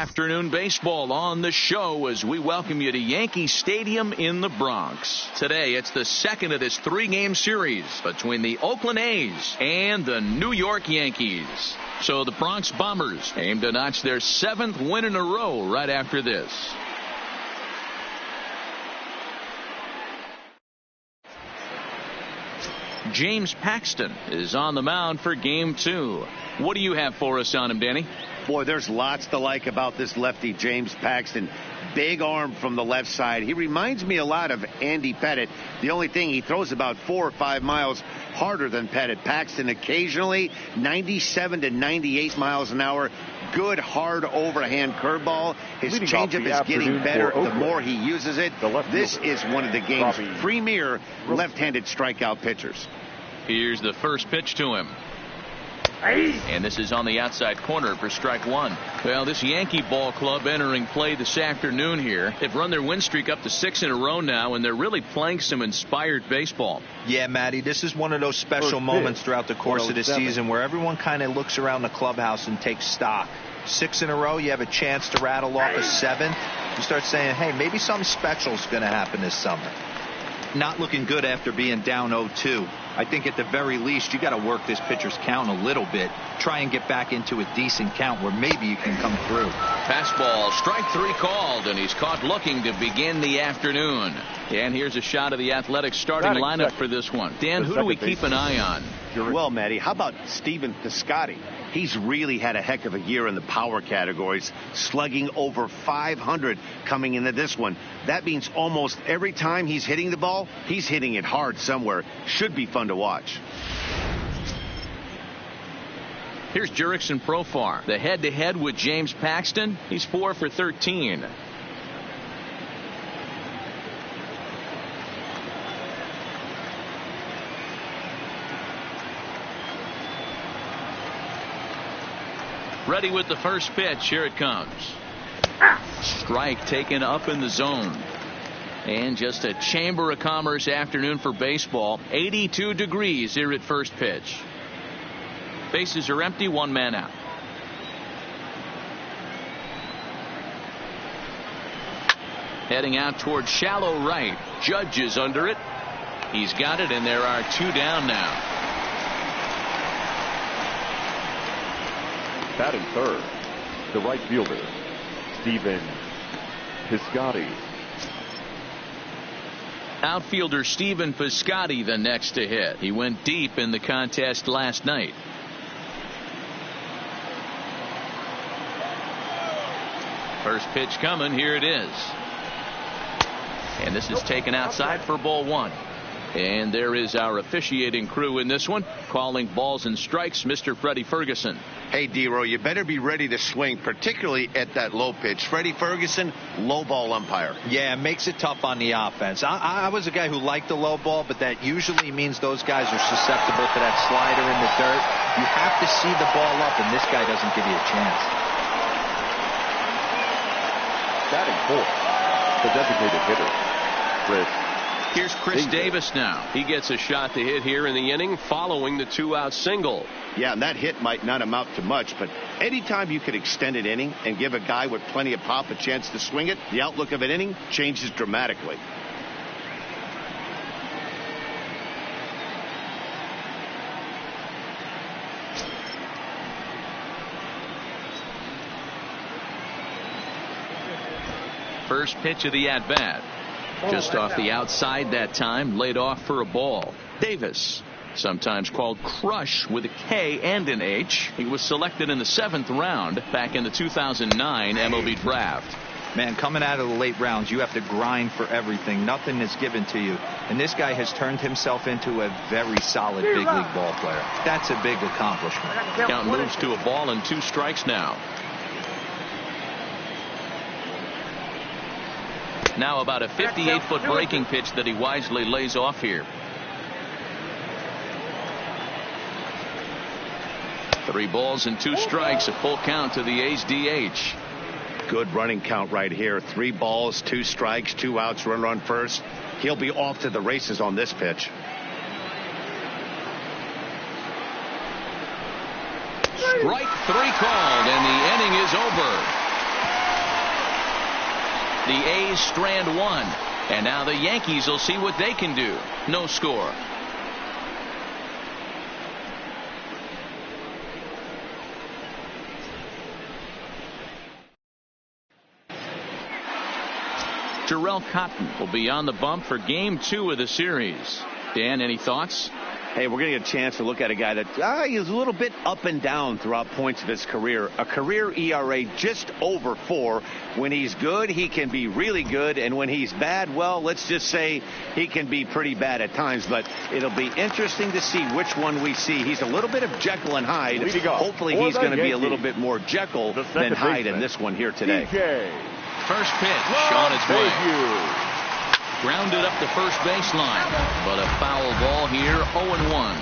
afternoon baseball on the show as we welcome you to Yankee Stadium in the Bronx. Today, it's the second of this three-game series between the Oakland A's and the New York Yankees. So the Bronx Bombers aim to notch their 7th win in a row right after this. James Paxton is on the mound for Game 2. What do you have for us on him, Danny? Boy, there's lots to like about this lefty, James Paxton. Big arm from the left side. He reminds me a lot of Andy Pettitte. The only thing, he throws about 4 or 5 miles harder than Pettitte. Paxton occasionally 97 to 98 miles an hour. Good, hard overhand curveball. His changeup is getting better the more he uses it. This is one of the game's premier left-handed strikeout pitchers. Here's the first pitch to him. And this is on the outside corner for strike one. Well, this Yankee ball club entering play this afternoon here. They've run their win streak up to 6 in a row now, and they're really playing some inspired baseball. Yeah, Matty, this is one of those special moments throughout the course of the season where everyone kind of looks around the clubhouse and takes stock. 6 in a row, you have a chance to rattle off a 7th. You start saying, hey, maybe something special is going to happen this summer. Not looking good after being down 0-2. I think at the very least you got to work this pitcher's count a little bit. Try and get back into a decent count where maybe you can come through. Fastball, strike 3 called, and he's caught looking to begin the afternoon. And here's a shot of the Athletics starting lineup for this one. Dan, who do we keep an eye on? Well, Matty, how about Stephen Piscotty? He's really had a heck of a year in the power categories, slugging over 500 coming into this one. That means almost every time he's hitting the ball, he's hitting it hard somewhere. Should be fun to watch. Here's Jurickson Profar. The head-to-head with James Paxton. He's 4 for 13. Ready with the first pitch. Here it comes. Strike taken up in the zone. And just a Chamber of Commerce afternoon for baseball. 82 degrees here at first pitch. Bases are empty, 1 man out. Heading out towards shallow right. Judge is under it. He's got it, and there are 2 down now. Batting third, the right fielder, Stephen Piscotty. Outfielder Stephen Piscotty the next to hit. He went deep in the contest last night. First pitch coming. Here it is. And this is taken outside for ball 1. And there is our officiating crew in this one, calling balls and strikes, Mr. Freddie Ferguson. Hey, D-Row, you better be ready to swing, particularly at that low pitch. Freddie Ferguson, low ball umpire. Yeah, it makes it tough on the offense. I was a guy who liked the low ball, but that usually means those guys are susceptible to that slider in the dirt. You have to see the ball up, and this guy doesn't give you a chance. Batting fourth, the designated hitter, Chris. Here's Chris Davis now. He gets a shot to hit here in the inning following the 2-out single. Yeah, and that hit might not amount to much, but anytime you could extend an inning and give a guy with plenty of pop a chance to swing it, the outlook of an inning changes dramatically. First pitch of the at-bat. Just off the outside that time, laid off for a ball. Davis, sometimes called Crush with a K and an H. He was selected in the 7th round back in the 2009 MLB draft. Man, coming out of the late rounds, you have to grind for everything. Nothing is given to you. And this guy has turned himself into a very solid big league ball player. That's a big accomplishment. Count moves to a ball and 2 strikes now. Now about a 58-foot breaking pitch that he wisely lays off here. 3 balls and 2 strikes, a full count to the A's DH. Good running count right here. 3 balls, 2 strikes, 2 outs, runner on first. He'll be off to the races on this pitch. Strike 3 called, and the inning is over. The A's strand one. And now the Yankees will see what they can do. No score. Jarrell Cotton will be on the bump for game 2 of the series. Dan, any thoughts? Hey, we're going to get a chance to look at a guy that is a little bit up and down throughout points of his career. A career ERA just over 4. When he's good, he can be really good. And when he's bad, well, let's just say he can be pretty bad at times. But it'll be interesting to see which one we see. He's a little bit of Jekyll and Hyde. Hopefully he's going to be a little bit more Jekyll than Hyde in this one here today. First pitch on its way. Grounded up the first baseline, but a foul ball here, 0-1.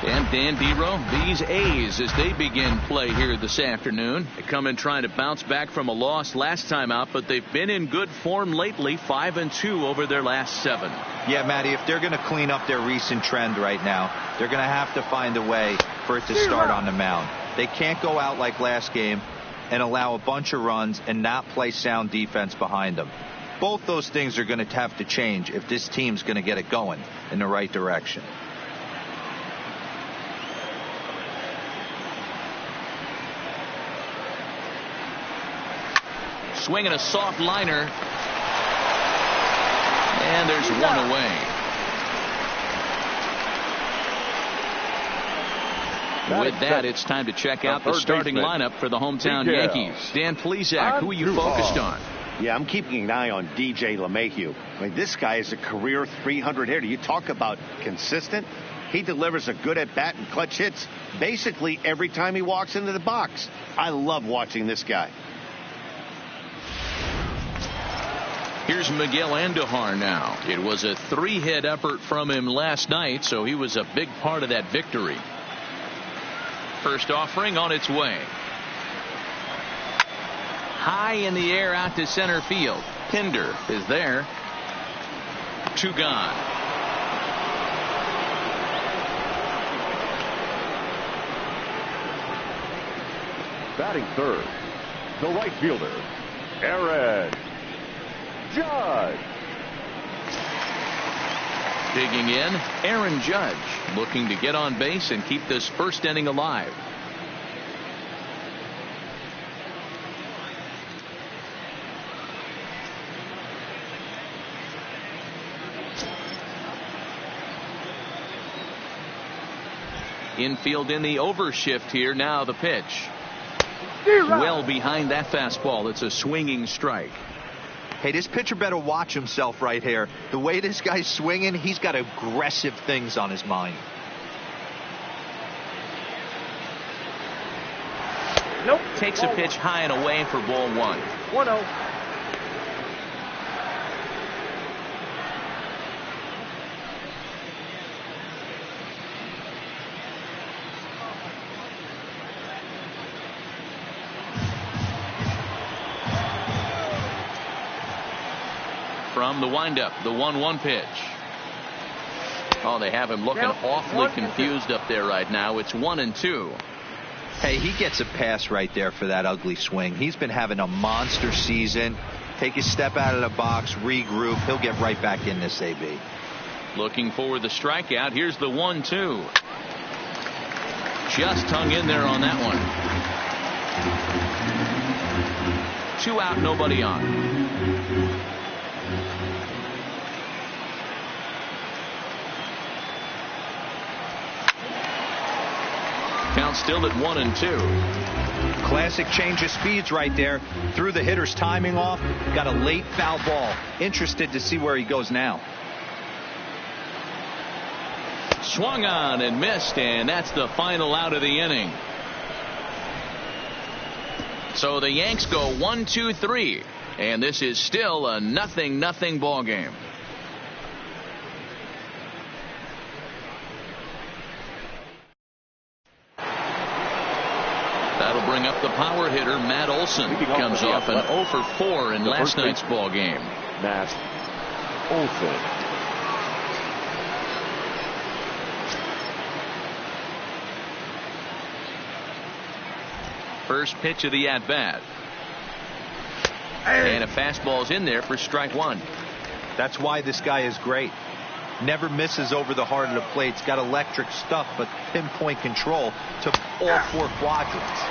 And Dan Dero, these A's, as they begin play here this afternoon, they come in trying to bounce back from a loss last time out, but they've been in good form lately, 5-2 over their last 7. Yeah, Matty, if they're going to clean up their recent trend right now, they're going to have to find a way for it to start on the mound. They can't go out like last game and allow a bunch of runs and not play sound defense behind them. Both those things are going to have to change if this team's going to get it going in the right direction. Swinging a soft liner. And there's one away. With that, it's time to check out the starting lineup for the hometown Yankees. Dan Plesac, who are you focused on? Yeah, I'm keeping an eye on DJ LeMahieu. I mean, this guy is a career 300 hitter. You talk about consistent. He delivers a good at-bat and clutch hits basically every time he walks into the box. I love watching this guy. Here's Miguel Andujar now. It was a 3-hit effort from him last night, so he was a big part of that victory. First offering on its way. High in the air out to center field. Pinder is there. 2 gone. Batting third, the right fielder, Aaron Judge. Digging in, Aaron Judge, looking to get on base and keep this first inning alive. Infield in the overshift here. Now the pitch. Well behind that fastball. It's a swinging strike. Hey, this pitcher better watch himself right here. The way this guy's swinging, he's got aggressive things on his mind. Nope. Takes a pitch high and away for ball 1. 1-0. From the windup, the 1-1 pitch. Oh, they have him looking awfully confused up there right now. It's 1-2. Hey, he gets a pass right there for that ugly swing. He's been having a monster season. Take a step out of the box, regroup. He'll get right back in this AB. Looking for the strikeout. Here's the 1-2. Just hung in there on that one. 2 out, nobody on. Count still at 1-2. Classic change of speeds right there. Threw the hitter's timing off. Got a late foul ball. Interested to see where he goes now. Swung on and missed, and that's the final out of the inning. So the Yanks go 1-2-3, and this is still a 0-0 ball game. That'll bring up the power hitter, Matt Olson. Comes off an 0-for-4 in last night's ball game. Matt Olson. First pitch of the at-bat. And a fastball's in there for strike one. That's why this guy is great. Never misses over the heart of the plate. He's got electric stuff, but pinpoint control to all four quadrants.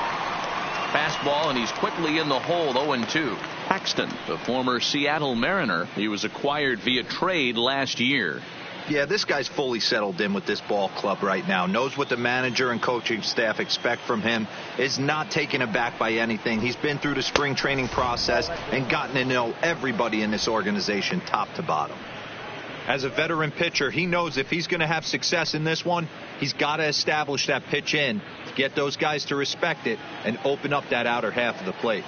Fastball, and he's quickly in the hole, 0-2. Paxton, the former Seattle Mariner, he was acquired via trade last year. Yeah, this guy's fully settled in with this ball club right now. Knows what the manager and coaching staff expect from him. Is not taken aback by anything. He's been through the spring training process and gotten to know everybody in this organization top to bottom. As a veteran pitcher, he knows if he's going to have success in this one, he's got to establish that pitch in, get those guys to respect it, and open up that outer half of the plate.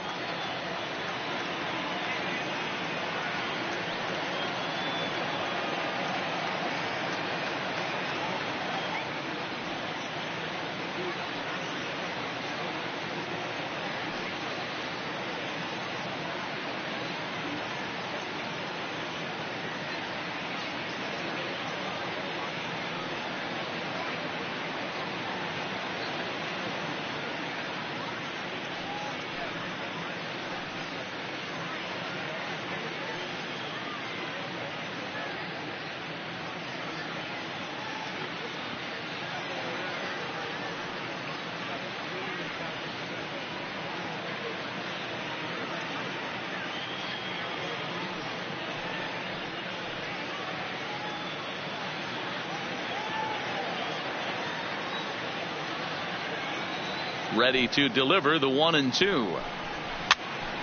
Ready to deliver the 1-2.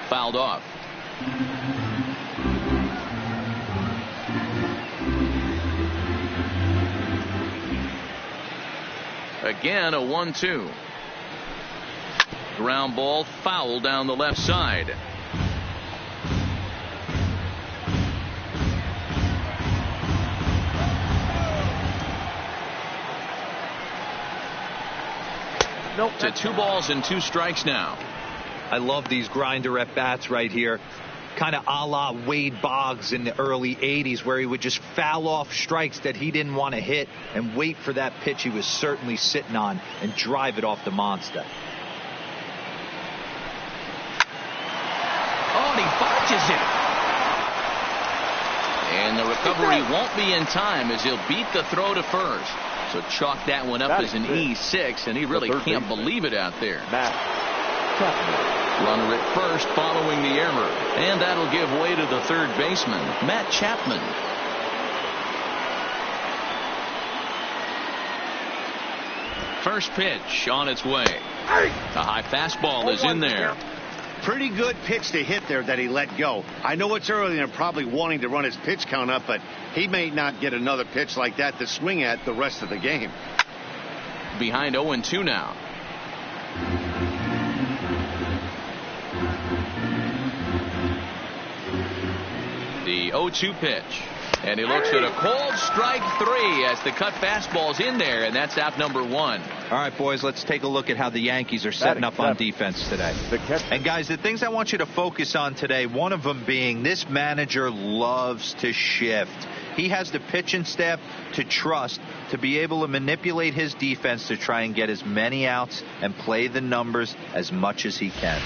Fouled off. Again, a 1-2. Ground ball foul down the left side. Nope. To 2 balls and 2 strikes now. I love these grinder at bats right here. Kind of a la Wade Boggs in the early 80s, where he would just foul off strikes that he didn't want to hit and wait for that pitch he was certainly sitting on and drive it off the monster. Oh, and he botches it. And the recovery won't be in time as he'll beat the throw to first. So chalk that one up as an E6, and he really can't believe it out there. Runner at first following the error, and that'll give way to the third baseman, Matt Chapman. First pitch on its way. A high fastball is in there. Pretty good pitch to hit there that he let go. I know it's early and they're probably wanting to run his pitch count up, but he may not get another pitch like that to swing at the rest of the game. Behind 0-2 now. The 0-2 pitch. And he looks at a cold strike 3 as the cut fastball's in there, and that's out number 1. All right, boys, let's take a look at how the Yankees are setting up on defense today. And, guys, the things I want you to focus on today, one of them being this manager loves to shift. He has the pitching staff to trust to be able to manipulate his defense to try and get as many outs and play the numbers as much as he can.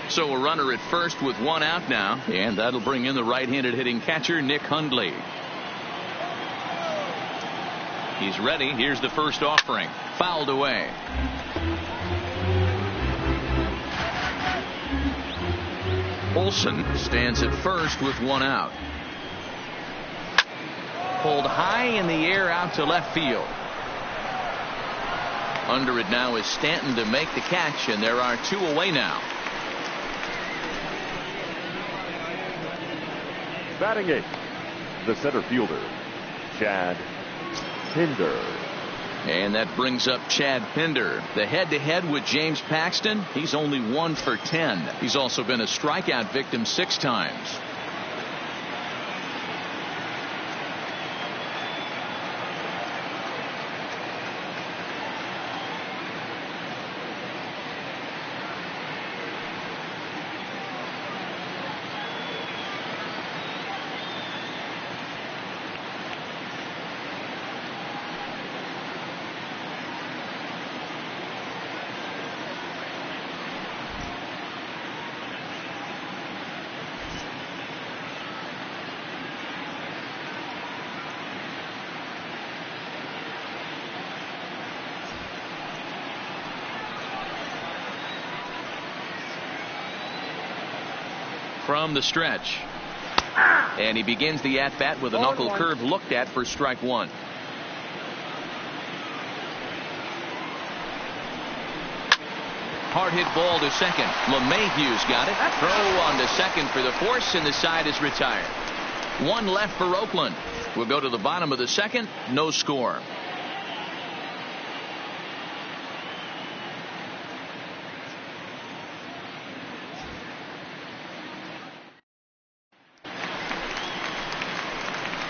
So a runner at first with 1 out now, and that'll bring in the right-handed hitting catcher, Nick Hundley. He's ready. Here's the first offering. Fouled away. Olsen stands at first with 1 out. Pulled high in the air out to left field. Under it now is Stanton to make the catch, and there are 2 away now. Batting 8th, the center fielder, Chad Pinder. And that brings up Chad Pinder. The head-to-head with James Paxton, he's only 1 for 10. He's also been a strikeout victim 6 times. from the stretch. And he begins the at-bat with a knuckle curve looked at for strike one. Hard hit ball to second. LeMahieu's got it. Throw on to second for the force, and the side is retired. One left for Oakland. We'll go to the bottom of the second. No score.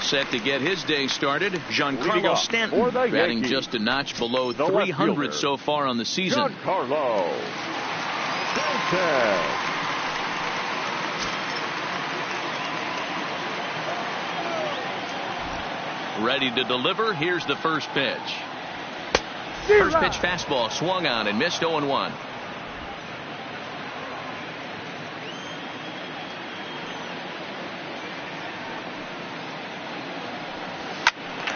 Set to get his day started, Giancarlo Stanton, batting just a notch below 300 so far on the season. Giancarlo Stanton. Ready to deliver. Here's the first pitch. First pitch fastball swung on and missed. 0-1.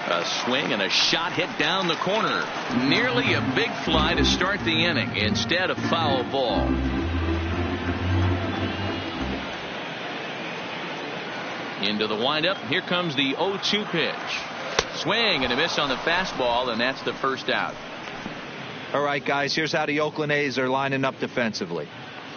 A swing and a shot hit down the corner. Nearly a big fly to start the inning. Instead, a foul ball. Into the windup. Here comes the 0-2 pitch. Swing and a miss on the fastball, and that's the first out. All right, guys, here's how the Oakland A's are lining up defensively.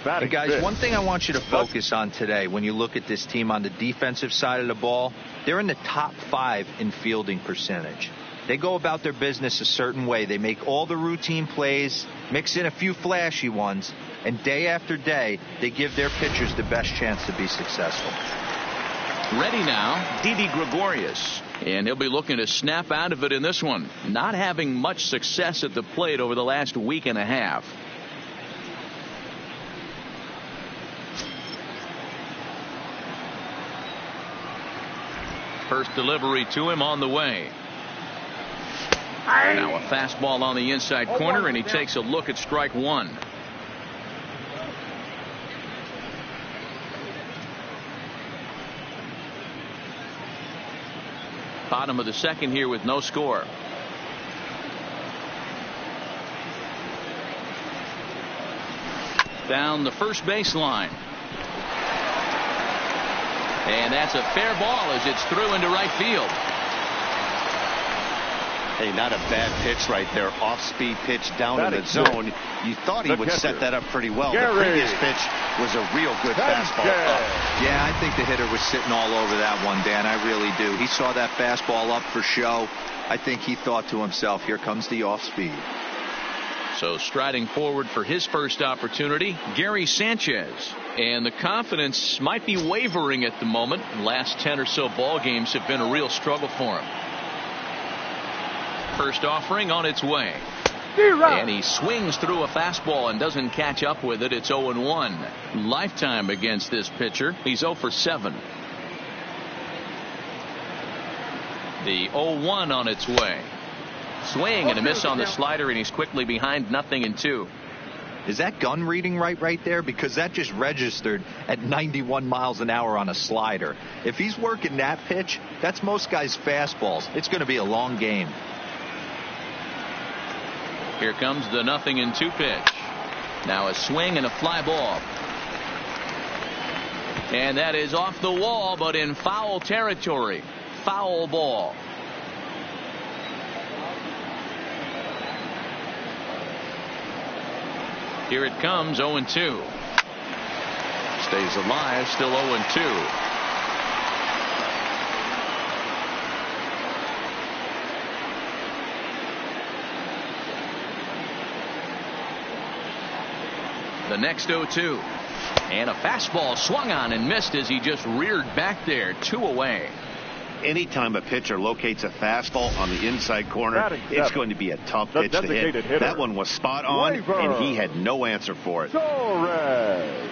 Hey guys, one thing I want you to focus on today when you look at this team on the defensive side of the ball, they're in the top 5 in fielding percentage. They go about their business a certain way. They make all the routine plays, mix in a few flashy ones, and day after day, they give their pitchers the best chance to be successful. Ready now, Didi Gregorius. And he'll be looking to snap out of it in this one. Not having much success at the plate over the last week and a half. First delivery to him on the way. Now a fastball on the inside corner, and he takes a look at strike one. Bottom of the second here with no score. Down the first baseline. And that's a fair ball as it's through into right field. Hey, not a bad pitch right there. Off-speed pitch down in the zone. You thought he would set that up pretty well. The previous pitch was a real good fastball. Yeah, I think the hitter was sitting all over that one, Dan. I really do. He saw that fastball up for show. I think he thought to himself, here comes the off-speed. So striding forward for his first opportunity, Gary Sanchez. And the confidence might be wavering at the moment. The last 10 or so ball games have been a real struggle for him. First offering on its way. And he swings through a fastball and doesn't catch up with it. It's 0-1. Lifetime against this pitcher. He's 0 for 7. The 0-1 on its way. Swing and a miss on the slider, and he's quickly behind 0-2. Is that gun reading right there? Because that just registered at 91 miles an hour on a slider. If he's working that pitch, that's most guys' fastballs. It's going to be a long game. Here comes the 0-2 pitch. Now a swing and a fly ball. And that is off the wall, but in foul territory. Foul ball. Here it comes, 0-2. Stays alive, still 0-2. The next 0-2. And a fastball swung on and missed as he just reared back there. 2 away. Anytime a pitcher locates a fastball on the inside corner, it's going to be a tough pitch to hit. That one was spot on, and he had no answer for it. Torres.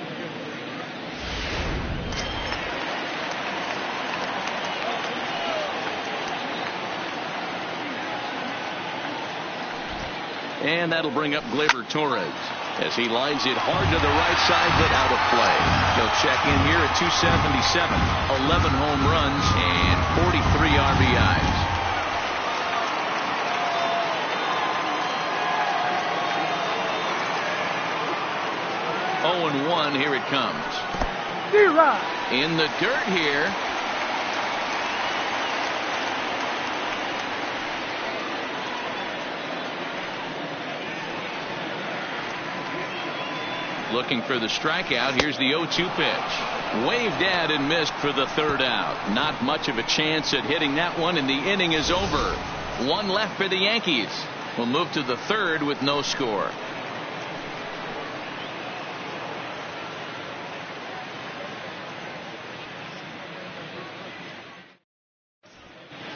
And that'll bring up Gleyber Torres as he lines it hard to the right side, but out of play. He'll check in here at 277, 11 home runs and 43 RBIs. Oh, and 1, here it comes. In the dirt here. Looking for the strikeout. Here's the 0-2 pitch. Waved at and missed for the third out. Not much of a chance at hitting that one, and the inning is over. One left for the Yankees. We'll move to the third with no score.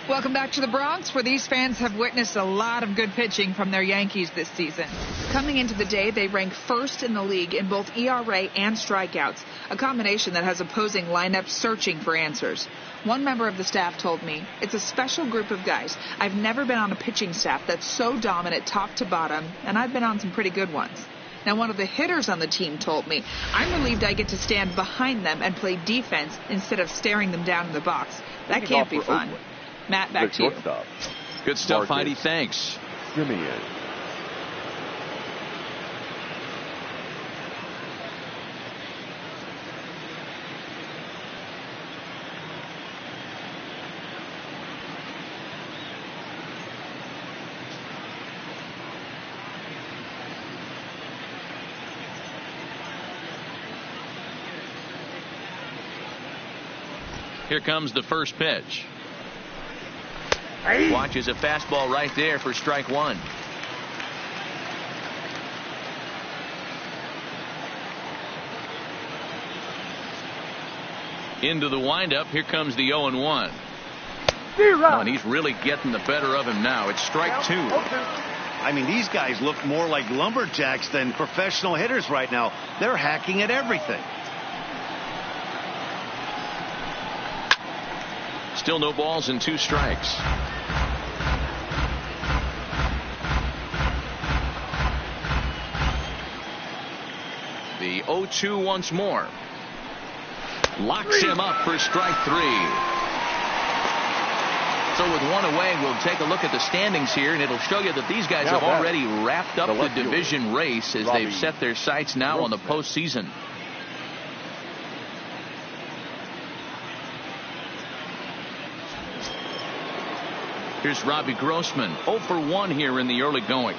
Welcome back to the Bronx, where these fans have witnessed a lot of good pitching from their Yankees this season. Coming into the day, they rank first in the league in both ERA and strikeouts, a combination that has opposing lineups searching for answers. One member of the staff told me, "It's a special group of guys. I've never been on a pitching staff that's so dominant top to bottom, and I've been on some pretty good ones." Now, one of the hitters on the team told me, "I'm relieved I get to stand behind them and play defense instead of staring them down in the box. That can't be fun." Matt, back to you. Good stuff, Heidi. Thanks. Simeon. Here comes the first pitch. Watches a fastball right there for strike one. Into the windup. Here comes the 0-1. Oh, and he's really getting the better of him now. It's strike two. I mean, these guys look more like lumberjacks than professional hitters right now. They're hacking at everything. Still no balls and 2 strikes. The 0-2 once more. Locks him up for strike 3. So with one away, we'll take a look at the standings here, and it'll show you that these guys have already wrapped up the division race as they've set their sights now on the postseason. Here's Robbie Grossman, 0 for 1 here in the early going.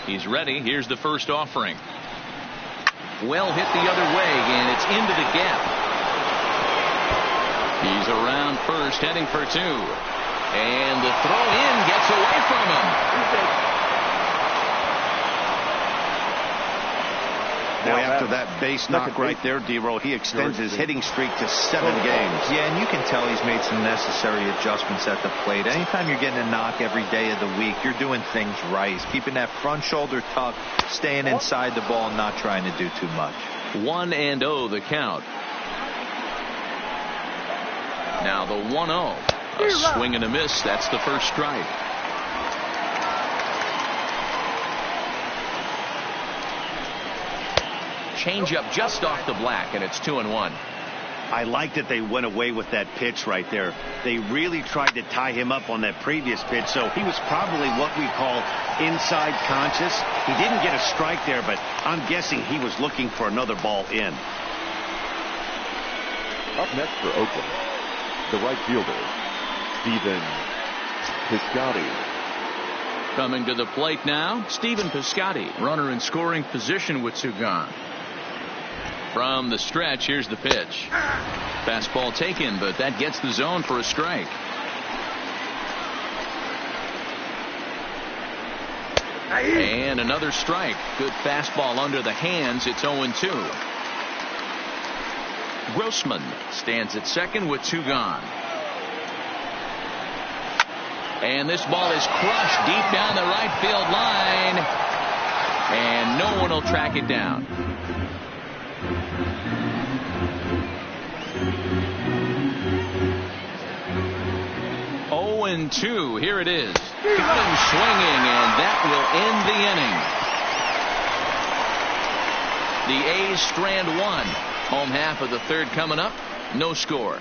He's ready. Here's the first offering. Well hit the other way, and it's into the gap. He's around first, heading for 2. And the throw in gets away from him. after that base knock right there, D-Roll, he extends his hitting streak to 7 games. Yeah, and you can tell he's made some necessary adjustments at the plate. Anytime you're getting a knock every day of the week, you're doing things right. He's keeping that front shoulder tucked, staying inside the ball, and not trying to do too much. 1-0 the count. Now the 1-0. A swing and a miss. That's the first strike. Changeup just off the black, and it's 2-1. I like that they went away with that pitch right there. They really tried to tie him up on that previous pitch, so he was probably what we call inside conscious. He didn't get a strike there, but I'm guessing he was looking for another ball in. Up next for Oakland, the right fielder, Stephen Piscotty. Coming to the plate now, Stephen Piscotty, runner in scoring position with 2 gone. From the stretch, here's the pitch. Fastball taken, but that gets the zone for a strike. And another strike. Good fastball under the hands. It's 0-2. Grossman stands at second with 2 gone. And this ball is crushed deep down the right field line. And no one will track it down. 0-2. Here it is. Got him swinging, and that will end the inning. The A's strand 1. Home half of the third coming up. No score.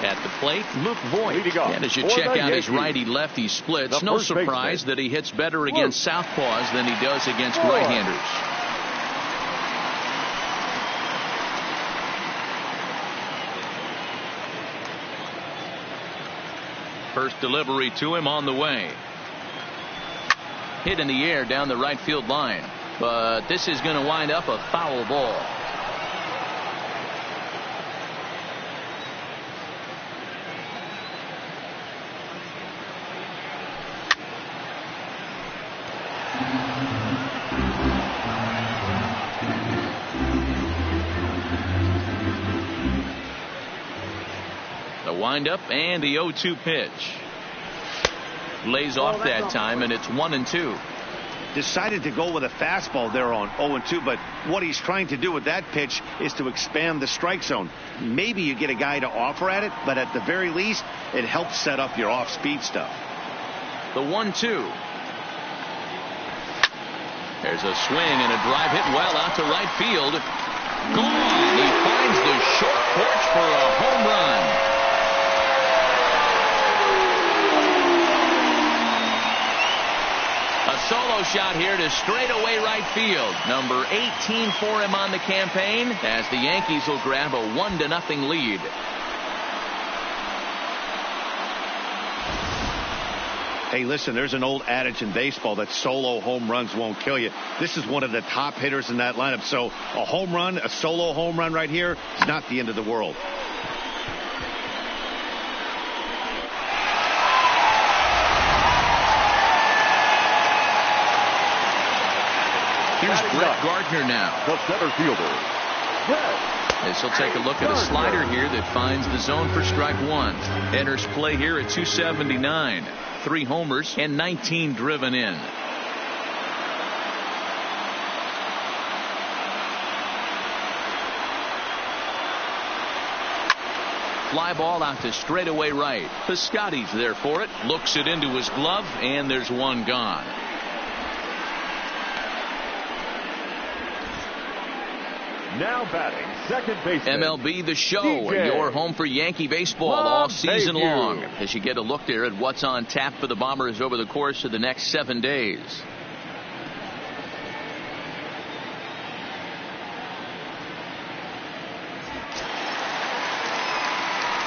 At the plate, Luke Voigt. And as you check out his righty-lefty splits, no surprise that he hits better against southpaws than he does against right-handers. First delivery to him on the way. Hit in the air down the right field line. But this is going to wind up a foul ball. Wind up and the 0-2 pitch. Lays off that time, and it's 1-2. Decided to go with a fastball there on 0-2, but what he's trying to do with that pitch is to expand the strike zone. Maybe you get a guy to offer at it, but at the very least, it helps set up your off-speed stuff. The 1-2. There's a swing and a drive hit well out to right field. Gone. He finds the short porch for a home run. A solo shot here to straightaway right field. Number 18 for him on the campaign, as the Yankees will grab a 1-0 lead. Hey, listen, there's an old adage in baseball that solo home runs won't kill you. This is one of the top hitters in that lineup. So a home run, a solo home run right here is not the end of the world. Here's Brett Gardner now. The center fielder, Brett. This will take a look at a slider here that finds the zone for strike 1. Enters play here at 279. 3 homers and 19 driven in. Fly ball out to straightaway right. Piscotty's there for it. Looks it into his glove, and there's one gone. Now batting second baseman. MLB The Show, DJ. your home for Yankee baseball all season long, as you get a look there at what's on tap for the Bombers over the course of the next 7 days.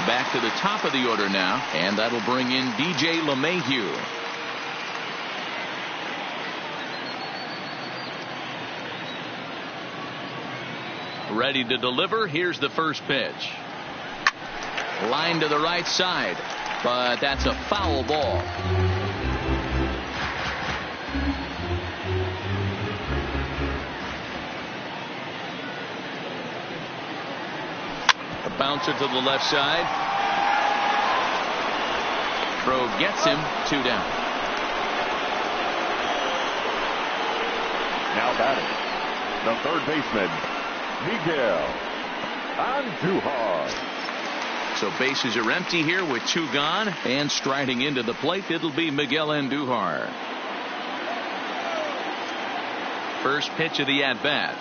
Back to the top of the order now, and that'll bring in DJ LeMahieu. Ready to deliver. Here's the first pitch. Line to the right side, but that's a foul ball. A bouncer to the left side. Throw gets him, 2 down. Now batting, the third baseman, Miguel Andujar. So bases are empty here with 2 gone, and striding into the plate, it'll be Miguel Andujar. First pitch of the at-bat.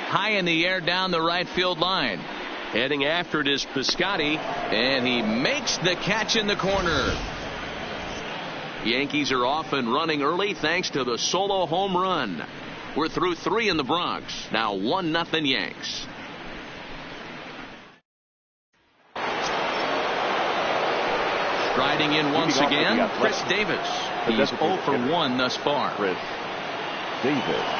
High in the air down the right field line. Heading after it is Piscotty, and he makes the catch in the corner. Yankees are off and running early thanks to the solo home run. We're through 3 in the Bronx. Now 1-0 Yanks. Striding in once again, Chris Davis. He's 0 for 1 thus far. Chris Davis.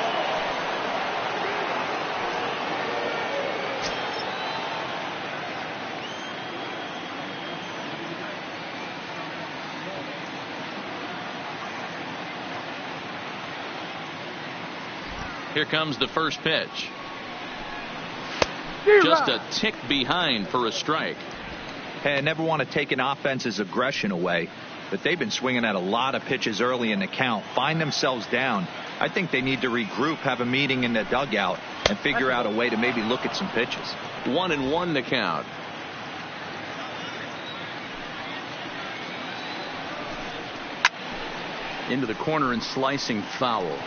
Here comes the first pitch. Just a tick behind for a strike. Hey, I never want to take an offense's aggression away, but they've been swinging at a lot of pitches early in the count, find themselves down. I think they need to regroup, have a meeting in the dugout, and figure out a way to maybe look at some pitches. 1-1 to count. Into the corner and slicing foul.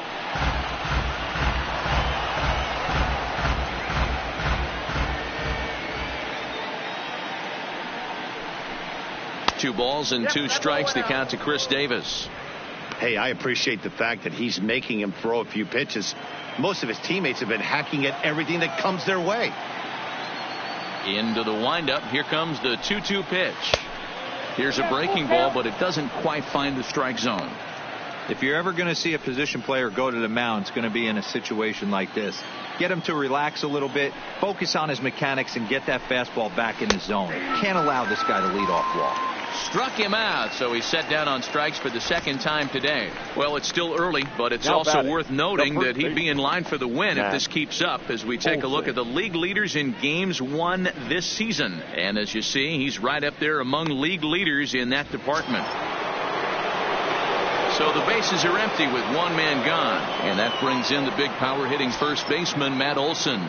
Two balls and 2 strikes to count to Chris Davis. Hey, I appreciate the fact that he's making him throw a few pitches. Most of his teammates have been hacking at everything that comes their way. Into the windup. Here comes the 2-2 pitch. Here's a breaking ball, but it doesn't quite find the strike zone. If you're ever going to see a position player go to the mound, it's going to be in a situation like this. Get him to relax a little bit, focus on his mechanics, and get that fastball back in his zone. Can't allow this guy to lead off walk. Struck him out, so he's set down on strikes for the 2nd time today. Well, it's still early, but it's now also batting, worth noting that he'd be in line for the win if this keeps up, as we take a look at the league leaders in games won this season. And as you see, he's right up there among league leaders in that department. So the bases are empty with 1 man gone, and that brings in the big power hitting first baseman Matt Olson.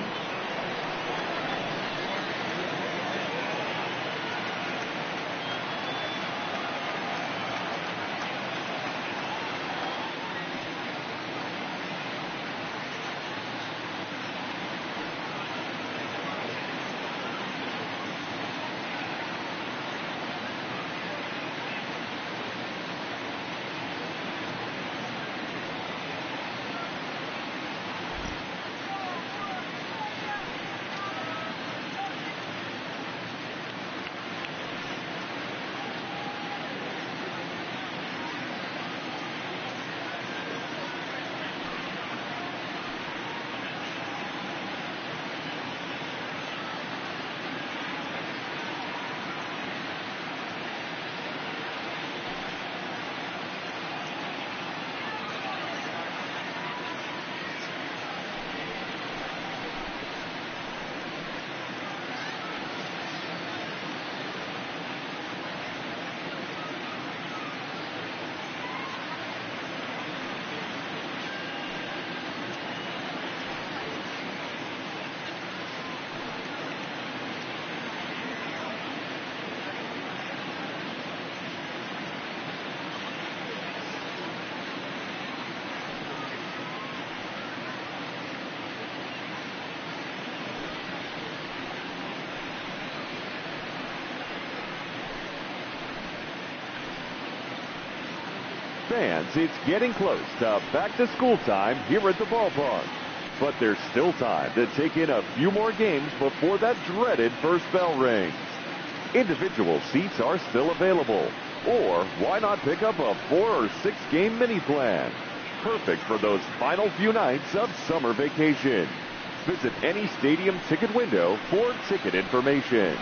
Fans, it's getting close to back-to-school time here at the ballpark. But there's still time to take in a few more games before that dreaded first bell rings. Individual seats are still available. Or why not pick up a 4 or 6 game mini plan? Perfect for those final few nights of summer vacation. Visit any stadium ticket window for ticket information.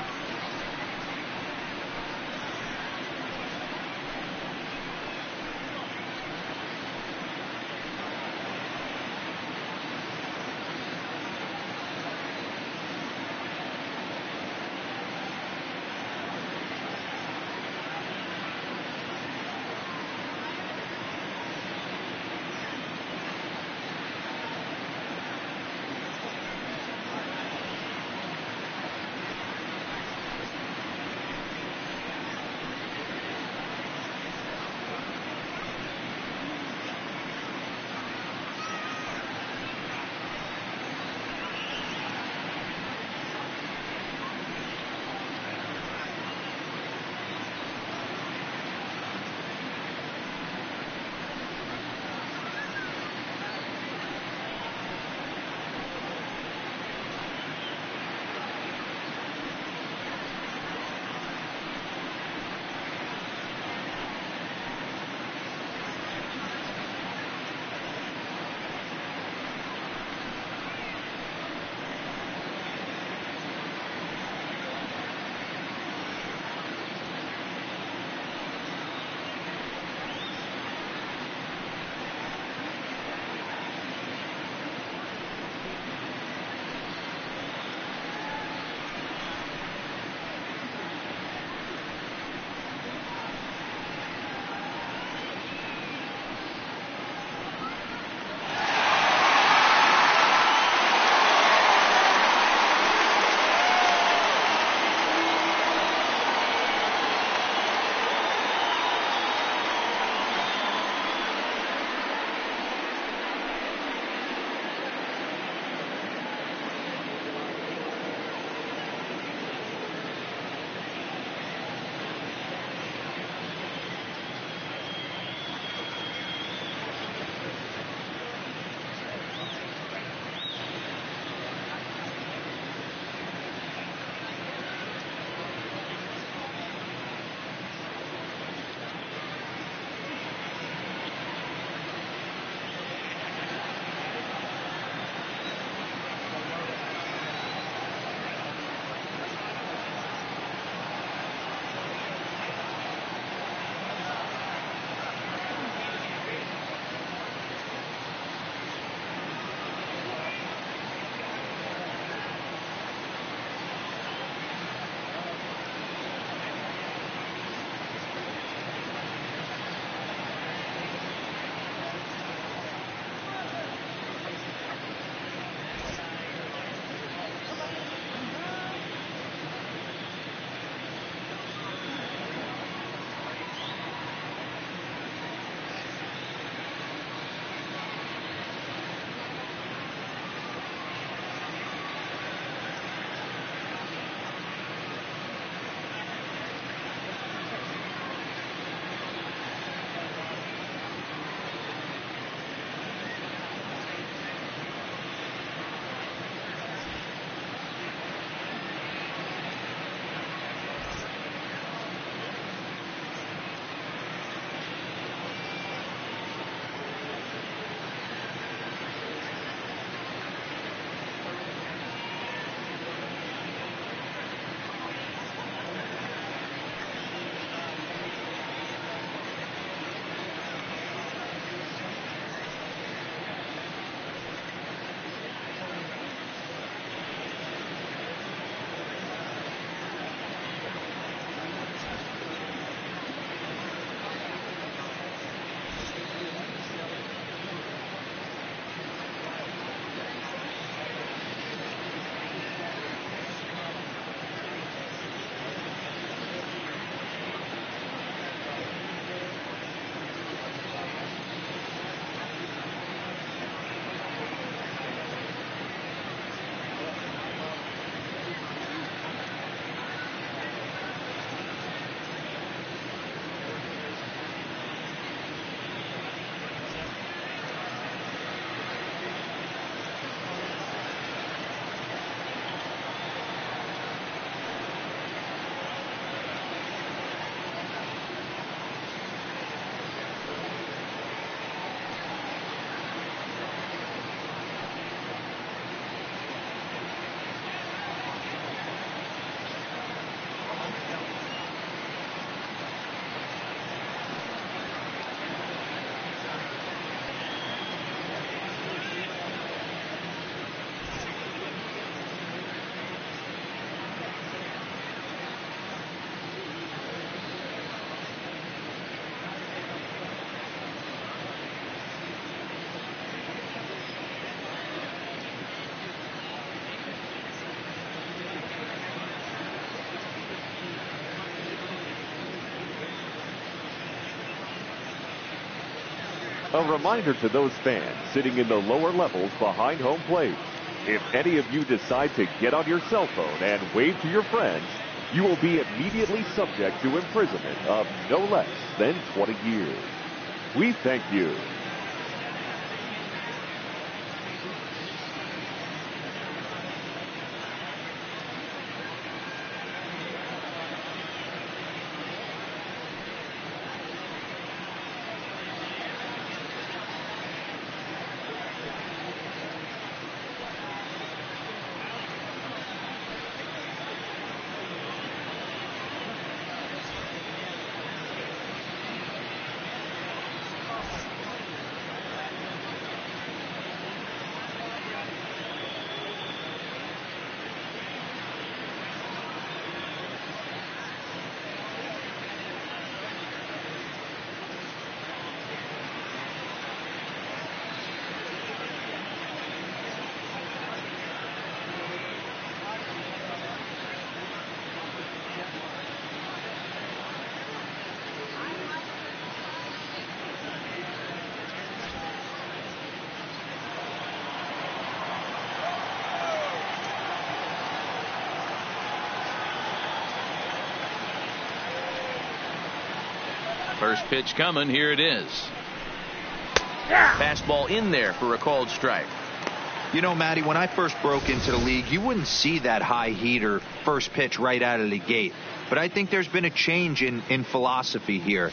A reminder to those fans sitting in the lower levels behind home plate. If any of you decide to get on your cell phone and wave to your friends, you will be immediately subject to imprisonment of no less than 20 years. We thank you. First pitch coming. Here it is. Fastball in there for a called strike. You know, Matty, when I first broke into the league, you wouldn't see that high heater first pitch right out of the gate. But I think there's been a change in philosophy here.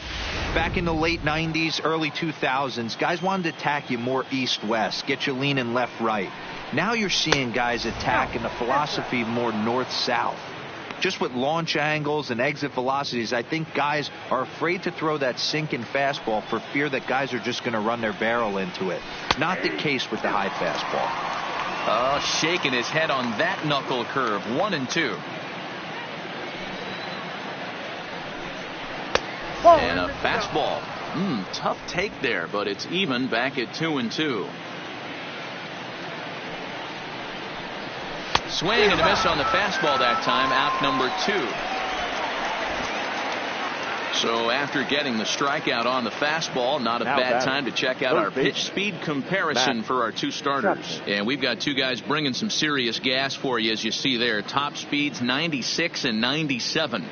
Back in the late 90s, early 2000s, guys wanted to attack you more east-west, get you leaning left-right. Now you're seeing guys attack in the philosophy more north-south. Just with launch angles and exit velocities, I think guys are afraid to throw that sinking fastball for fear that guys are just going to run their barrel into it. Not the case with the high fastball. Oh, shaking his head on that knuckle curve. 1-2. And a fastball. Tough take there, but it's even back at 2-2. Swing and a miss on the fastball that time. Out number 2. So after getting the strikeout on the fastball, not a bad time to check out our pitch speed comparison for our two starters. And we've got two guys bringing some serious gas for you, as you see there. Top speeds 96 and 97.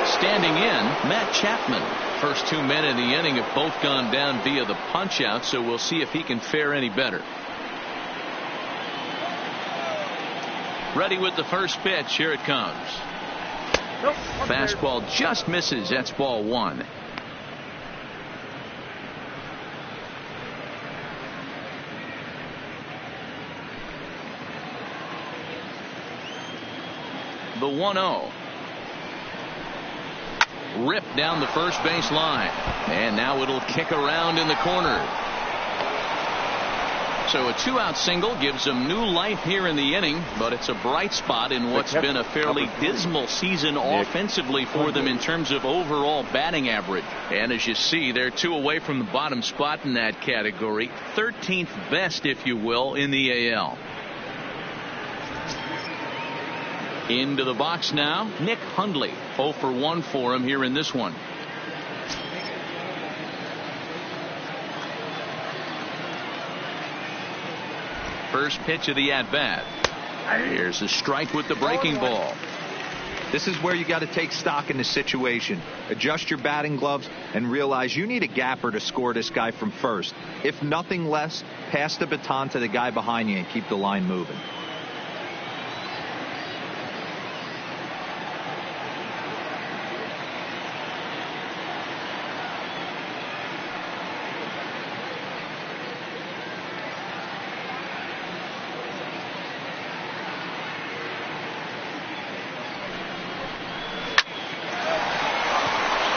Standing in, Matt Chapman. First 2 men in the inning have both gone down via the punch-out, so we'll see if he can fare any better. Ready with the first pitch. Here it comes. Fastball just misses. That's ball 1. The 1-0. Ripped down the first base line. And now it'll kick around in the corner. So a 2-out single gives them new life here in the inning, but it's a bright spot in what's been a fairly dismal season offensively for them in terms of overall batting average. And as you see, they're 2 away from the bottom spot in that category. 13th best, if you will, in the AL. Into the box now, Nick Hundley. 0 for 1 for him here in this one. First pitch of the at-bat. Here's a strike with the breaking ball. This is where you got to take stock in the situation. Adjust your batting gloves and realize you need a gapper to score this guy from first. If nothing less, pass the baton to the guy behind you and keep the line moving.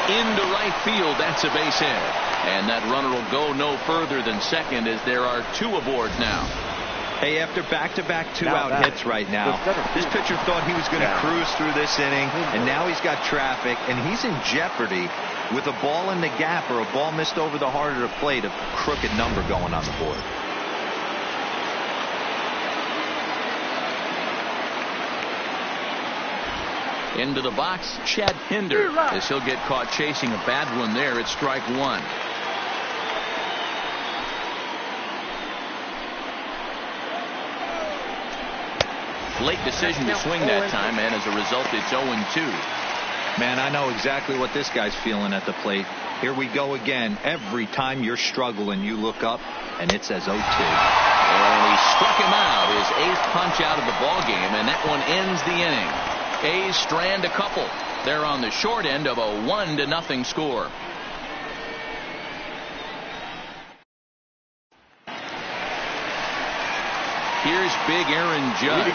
Into right field. That's a base hit. And that runner will go no further than second, as there are 2 aboard now. Hey, after back-to-back 2-out hits right now, this pitcher thought he was going to cruise through this inning, and now he's got traffic, and he's in jeopardy with a ball in the gap or a ball missed over the heart of the plate, a crooked number going on the board. Into the box, Chad Pinder, as he'll get caught chasing a bad one there. It's strike one. Late decision to swing that time, and as a result, it's 0-2. Man, I know exactly what this guy's feeling at the plate. Here we go again. Every time you're struggling, you look up, and it says 0-2. And he struck him out, his eighth punch out of the ball game, and that one ends the inning. A's strand a couple. They're on the short end of a 1-0 score. Here's big Aaron Judge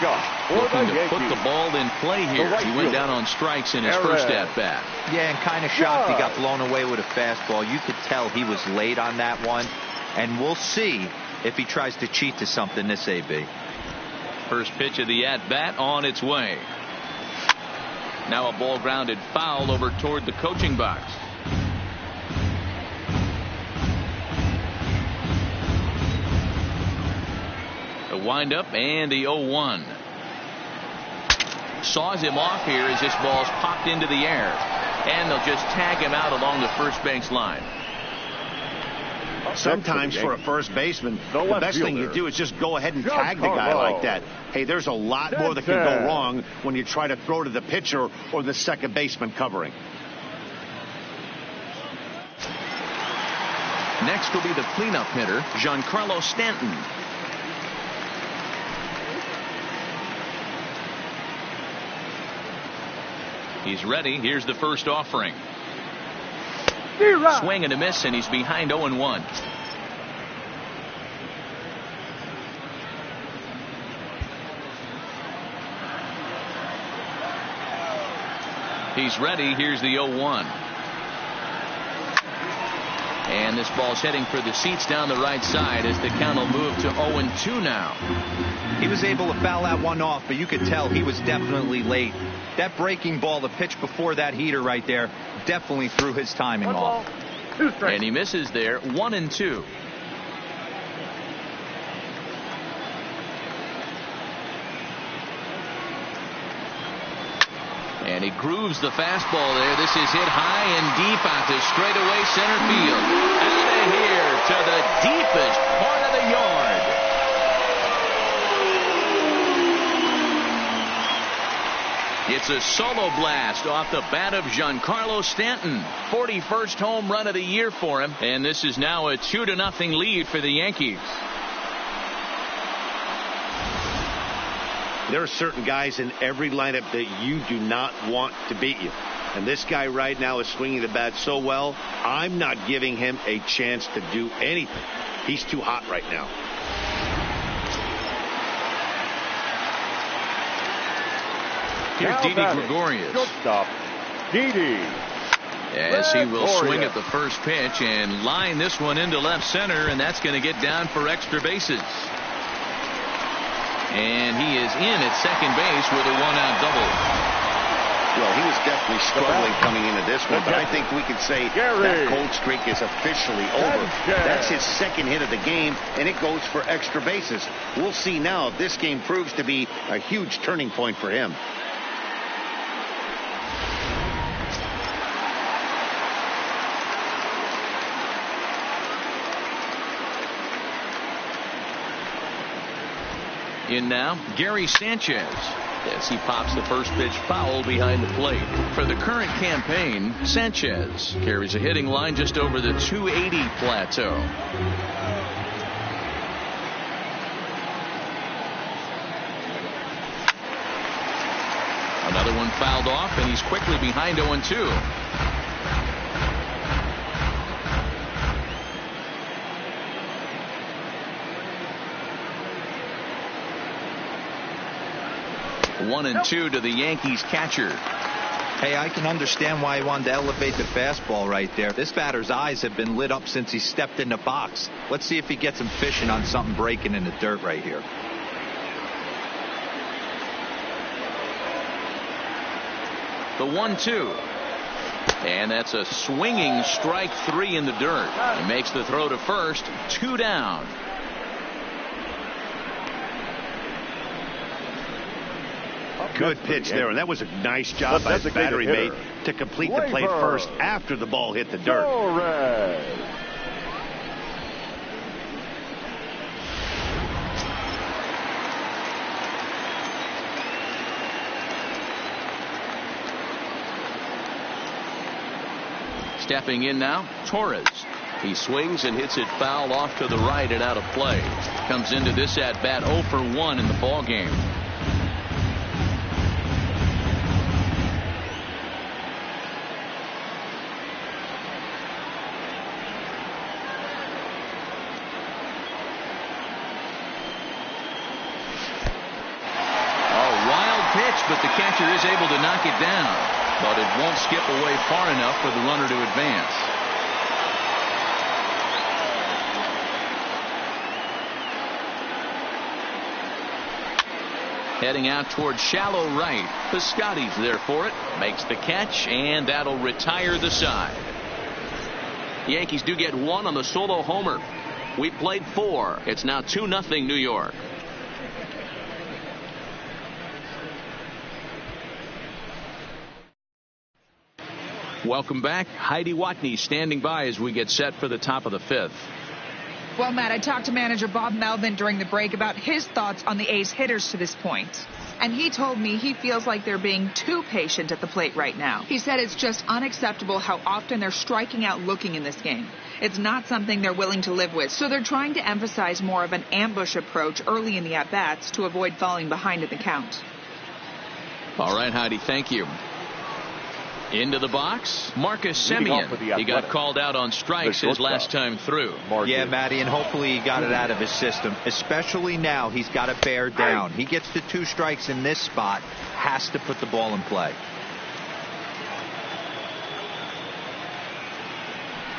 looking to put the ball in play here. He went down on strikes in his first at-bat. Yeah, and kind of shocked he got blown away with a fastball. You could tell he was late on that one, and we'll see if he tries to cheat to something this AB. First pitch of the at-bat on its way. Now a ball grounded foul over toward the coaching box. The windup and the 0-1. Saws him off here as this ball's popped into the air. And they'll just tag him out along the first base line. Sometimes for a first baseman, the best thing you do is just go ahead and tag the guy like that. Hey, there's a lot more that can go wrong when you try to throw to the pitcher or the second baseman covering. Next will be the cleanup hitter, Giancarlo Stanton. He's ready. Here's the first offering. Swing and a miss, and he's behind 0-1. He's ready. Here's the 0-1. And this ball's heading for the seats down the right side as the count will move to 0-2 now. He was able to foul that one off, but you could tell he was definitely late. That breaking ball, the pitch before that heater right there, definitely threw his timing off. And he misses there. 1-2. And he grooves the fastball there. This is hit high and deep out to straightaway center field. Out of here to the deepest part of the yard. It's a solo blast off the bat of Giancarlo Stanton. 41st home run of the year for him. And this is now a 2-0 lead for the Yankees. There are certain guys in every lineup that you do not want to beat you. And this guy right now is swinging the bat so well, I'm not giving him a chance to do anything. He's too hot right now. Here's Didi Gregorius. Shortstop, Didi. As he will swing at the first pitch and line this one into left center, and that's going to get down for extra bases. And he is in at second base with a one-out double. Well, he was definitely struggling coming into this one, but I think we could say that cold streak is officially over. That's his second hit of the game, and it goes for extra bases. We'll see now if this game proves to be a huge turning point for him. In now, Gary Sanchez, as he pops the first pitch foul behind the plate. For the current campaign, Sanchez carries a hitting line just over the 280 plateau. Another one fouled off, and he's quickly behind 0-2. 1-2 to the Yankees catcher. Hey, I can understand why he wanted to elevate the fastball right there. This batter's eyes have been lit up since he stepped in the box. Let's see if he gets him fishing on something breaking in the dirt right here. The 1-2. And that's a swinging strike three in the dirt. He makes the throw to first. 2 down. good pitch there, and that was a nice job by his battery mate to complete the play first after the ball hit the dirt. Stepping in now, Torres. He swings and hits it foul off to the right and out of play. Comes into this at bat 0 for 1 in the ball game. A wild pitch, but the catcher is able to knock it down. But it won't skip away far enough for the runner to advance. Heading out towards shallow right. Piscotty's there for it. Makes the catch, and that'll retire the side. The Yankees do get one on the solo homer. We played 4. It's now 2-0 New York. Welcome back. Heidi Watney standing by as we get set for the top of the 5th. Well, Matt, I talked to manager Bob Melvin during the break about his thoughts on the A's hitters to this point. And he told me he feels like they're being too patient at the plate right now. He said it's just unacceptable how often they're striking out looking in this game. It's not something they're willing to live with. So they're trying to emphasize more of an ambush approach early in the at-bats to avoid falling behind in the count. All right, Heidi, thank you. Into the box, Marcus Semien. He got called out on strikes his last time through. Yeah, Matty, and hopefully he got it out of his system. Especially now, he's got to bear down. He gets the 2 strikes in this spot, has to put the ball in play.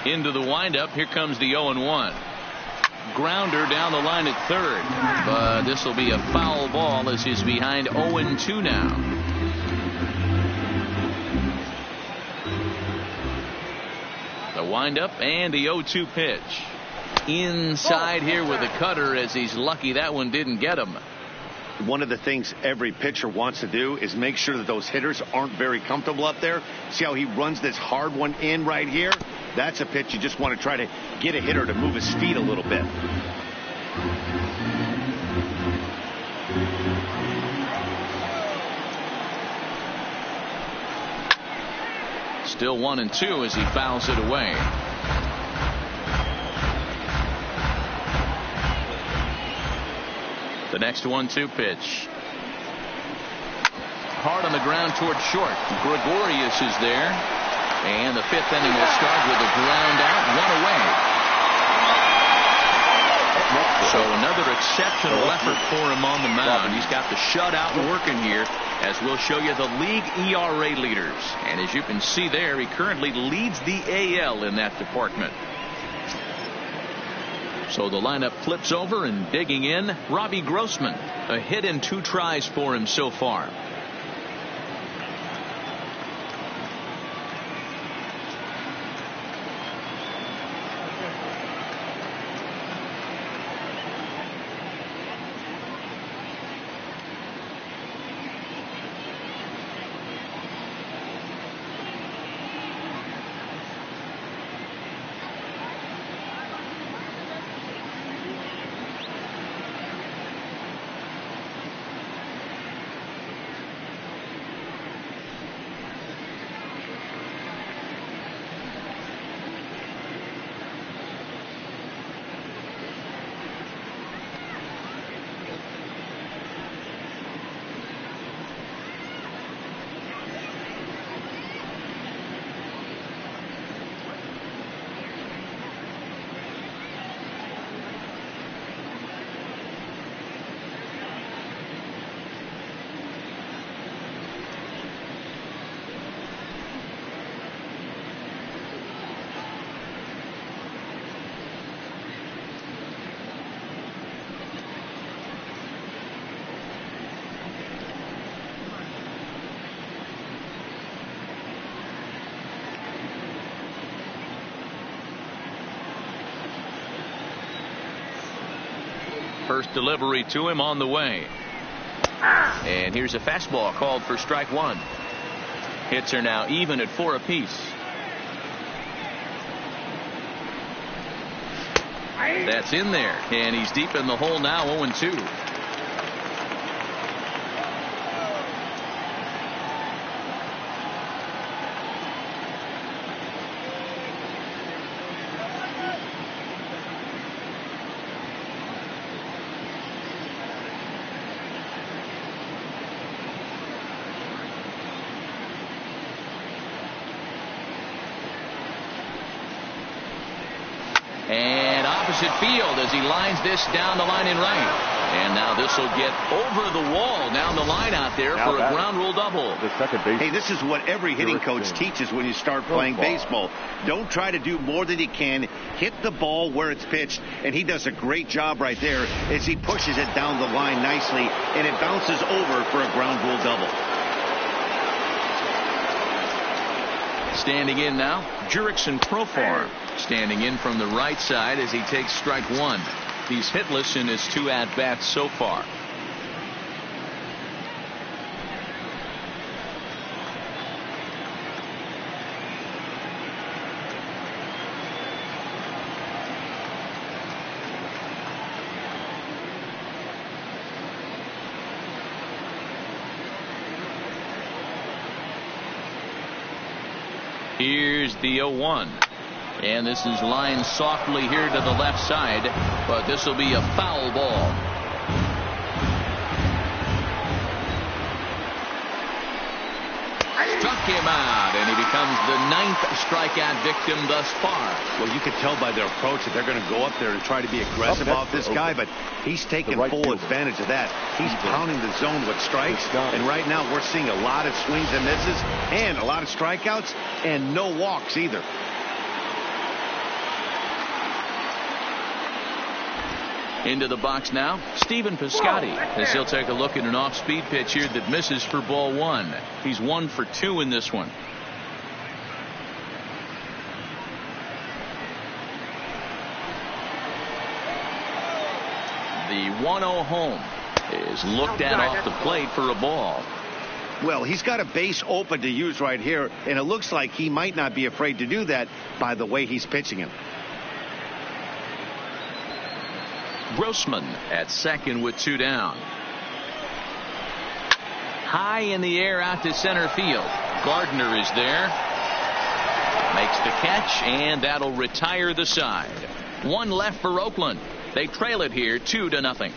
Into the windup, here comes the 0-1. Grounder down the line at third. But this will be a foul ball as he's behind 0-2 now. The windup and the 0-2 pitch. Inside here with a cutter as he's lucky that one didn't get him. One of the things every pitcher wants to do is make sure that those hitters aren't very comfortable up there. See how he runs this hard one in right here? That's a pitch you just want to try to get a hitter to move his feet a little bit. Still 1-2 as he fouls it away. The next 1-2 pitch. Hard on the ground towards short. Gregorius is there. And the 5th inning will start with a ground out, 1 away. So another exceptional effort for him on the mound. He's got the shutout working here, as we'll show you the league ERA leaders. And as you can see there, he currently leads the AL in that department. So the lineup flips over, and digging in, Robbie Grossman. A hit in 2 tries for him so far. First delivery to him on the way. And here's a fastball called for strike one. Hits are now even at 4 apiece. That's in there, and he's deep in the hole now, 0-2. And opposite field as he lines this down the line in right. And now this will get over the wall down the line out there for a ground rule double. The second base. Hey, this is what every hitting coach teaches when you start playing baseball. Don't try to do more than you can. Hit the ball where it's pitched, and he does a great job right there as he pushes it down the line nicely, and it bounces over for a ground rule double. Standing in now, Jurickson Profar. Standing in from the right side as he takes strike one. He's hitless in his 2 at-bats so far. Here's the 0-1. And this is lined softly here to the left side, but this will be a foul ball. Struck him out, and he becomes the 9th strikeout victim thus far. Well, you can tell by their approach that they're going to go up there and try to be aggressive off this guy, but he's taking full advantage of that. He's pounding the zone with strikes, and right now we're seeing a lot of swings and misses and a lot of strikeouts and no walks either. Into the box now, Stephen Piscotty, as he'll take a look at an off-speed pitch here that misses for ball one. He's 1 for 2 in this one. The 1-0 home is looked at off the plate for a ball. Well, he's got a base open to use right here, and it looks like he might not be afraid to do that by the way he's pitching him. Grossman at second with 2 down. High in the air out to center field. Gardner is there. Makes the catch, and that'll retire the side. 1 left for Oakland. They trail it here 2-0.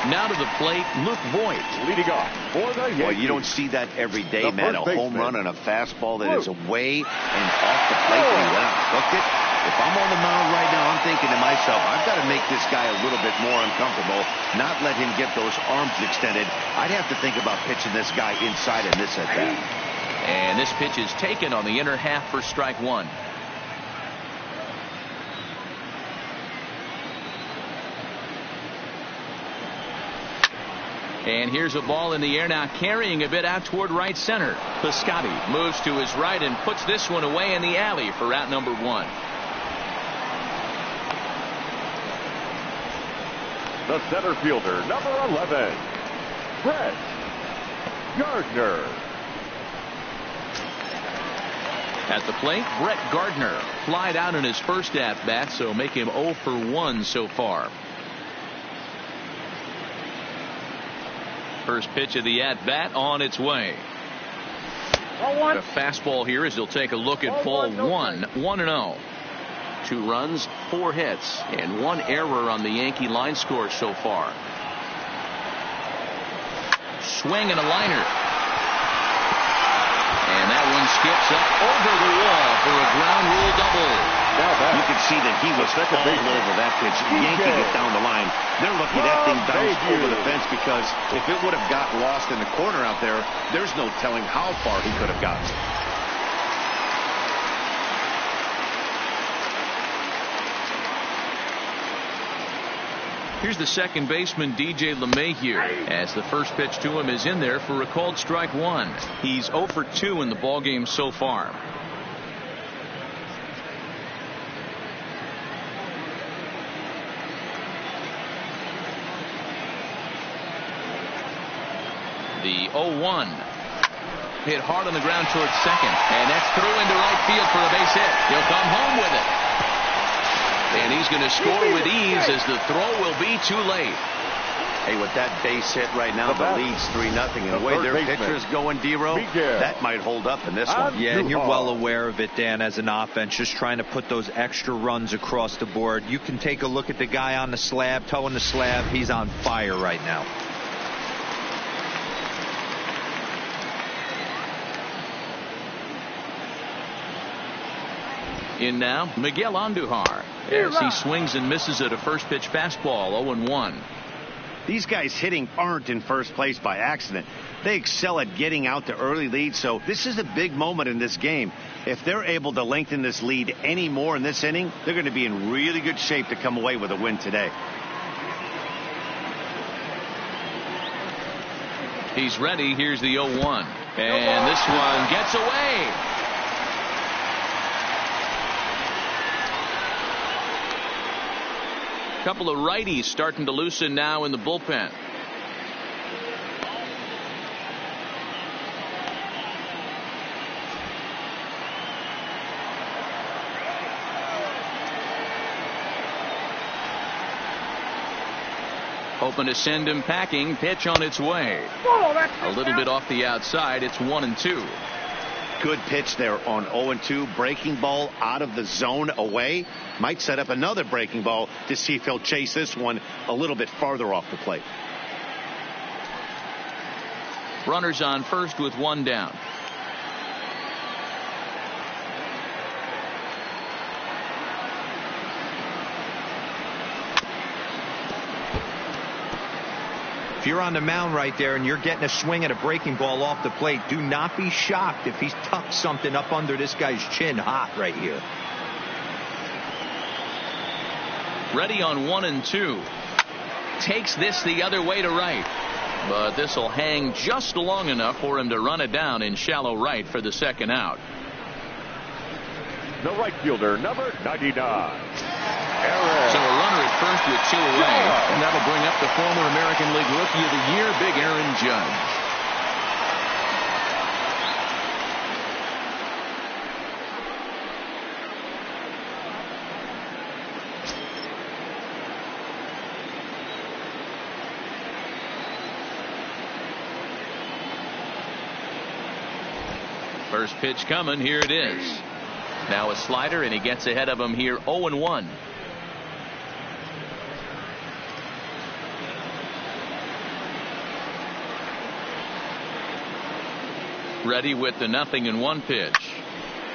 Now to the plate, Luke Voigt. Leading off for the Yankees. Boy, you don't see that every day, man. A home run and a fastball that is away and off the plate. And he went out and hooked it. If I'm on the mound right now, I'm thinking to myself, I've got to make this guy a little bit more uncomfortable, not let him get those arms extended. I'd have to think about pitching this guy inside and this at bat. And this pitch is taken on the inner half for strike one. And here's a ball in the air now, carrying a bit out toward right center. Piscotty moves to his right and puts this one away in the alley for out number 1. The center fielder, number 11, Brett Gardner. At the plate, Brett Gardner flied out in his first at-bat, so make him 0 for 1 so far. First pitch of the at-bat on its way. The fastball here as he'll take a look at ball 1. 1-0. 2 runs, 4 hits, and 1 error on the Yankee line score so far. Swing and a liner. And that one skips up over the wall for a ground rule double. You can see that he was all over that pitch, yanking it down the line. They're lucky that thing bounced over the fence, because if it would have got lost in the corner out there, there's no telling how far he could have gotten. Here's the second baseman, DJ LeMahieu, as the first pitch to him is in there for a called strike 1. He's 0 for 2 in the ballgame so far. The 0-1. Hit hard on the ground towards second. And that's through into right field for a base hit. He'll come home with it. And he's going to score with ease as the throw will be too late. Hey, with that base hit right now, the lead's 3-0. And the way their pitcher's going, D-Row, that might hold up in this one. Yeah, and you're well aware of it, Dan, as an offense, just trying to put those extra runs across the board. You can take a look at the guy on the slab, towing the slab. He's on fire right now. In now, Miguel Andujar, as he swings and misses at a first pitch fastball, 0-1. These guys hitting aren't in first place by accident. They excel at getting out to early leads, so this is a big moment in this game. If they're able to lengthen this lead any more in this inning, they're going to be in really good shape to come away with a win today. He's ready. Here's the 0-1. And this one gets away. Couple of righties starting to loosen now in the bullpen. Hoping to send him packing. Pitch on its way. A little bit off the outside. It's 1-2. Good pitch there on 0-2. Breaking ball out of the zone away. Might set up another breaking ball to see if he'll chase this one a little bit farther off the plate. Runners on first with one down. If you're on the mound right there and you're getting a swing at a breaking ball off the plate, do not be shocked if he's tucked something up under this guy's chin hot right here. Ready on 1-2. Takes this the other way to right. But this will hang just long enough for him to run it down in shallow right for the second out. The right fielder, number 99. So a runner at first with two away. And that'll bring up the former American League Rookie of the Year, Big Aaron Judge. First pitch coming. Here it is. Now a slider, and he gets ahead of him here, 0-1. Ready with the 0-1 pitch.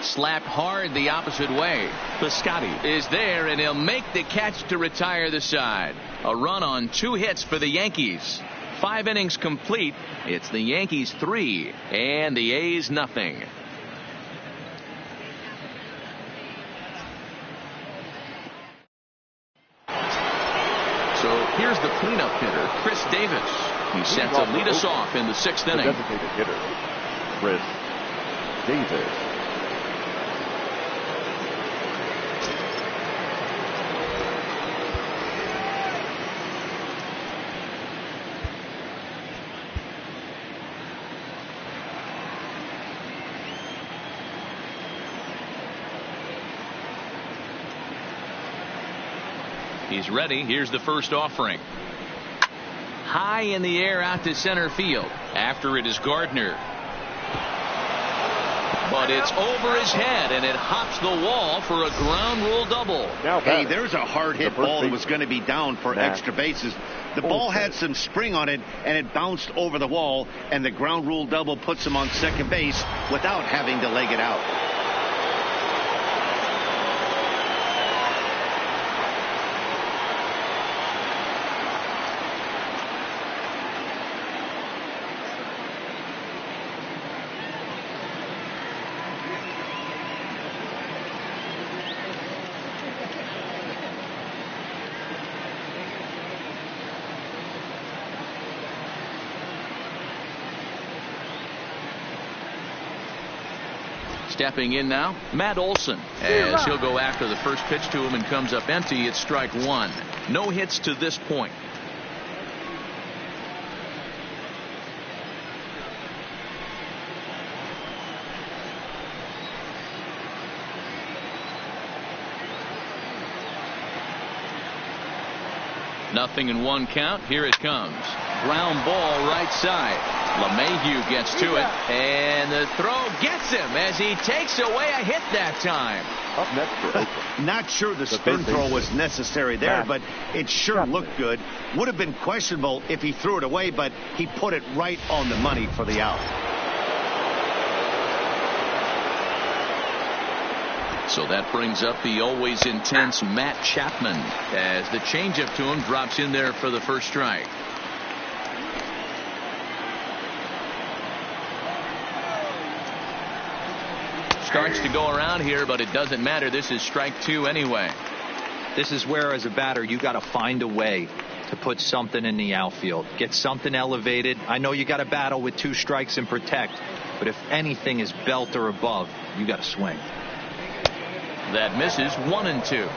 Slapped hard the opposite way. Piscotty is there, and he'll make the catch to retire the side. A run on 2 hits for the Yankees. 5 innings complete. It's the Yankees 3 and the A's 0. So here's the cleanup hitter, Chris Davis. He's set to lead us off in the 6th inning. Designated hitter, Chris Davis. He's ready. Here's the first offering. High in the air out to center field. After it is Gardner. But it's over his head, and it hops the wall for a ground rule double. Hey, there's a hard hit ball that was going to be down for extra bases. The ball had some spring on it, and it bounced over the wall, and the ground rule double puts him on second base without having to leg it out. Stepping in now, Matt Olson, as he'll go after the first pitch to him and comes up empty. It's strike 1. No hits to this point. 0-1 count. Here it comes. Ground ball right side. LeMahieu gets to it, and the throw gets him as he takes away a hit that time. Up next for Oakland. Not sure the spin throw was necessary there, but it sure looked good. Would have been questionable if he threw it away, but he put it right on the money for the out. So that brings up the always intense Matt Chapman as the changeup to him drops in there for the first strike. Starts to go around here, but it doesn't matter. This is strike 2 anyway. This is where, as a batter, you got to find a way to put something in the outfield. Get something elevated. I know you got to battle with 2 strikes and protect, but if anything is belt or above, you got to swing. That misses. 1-2.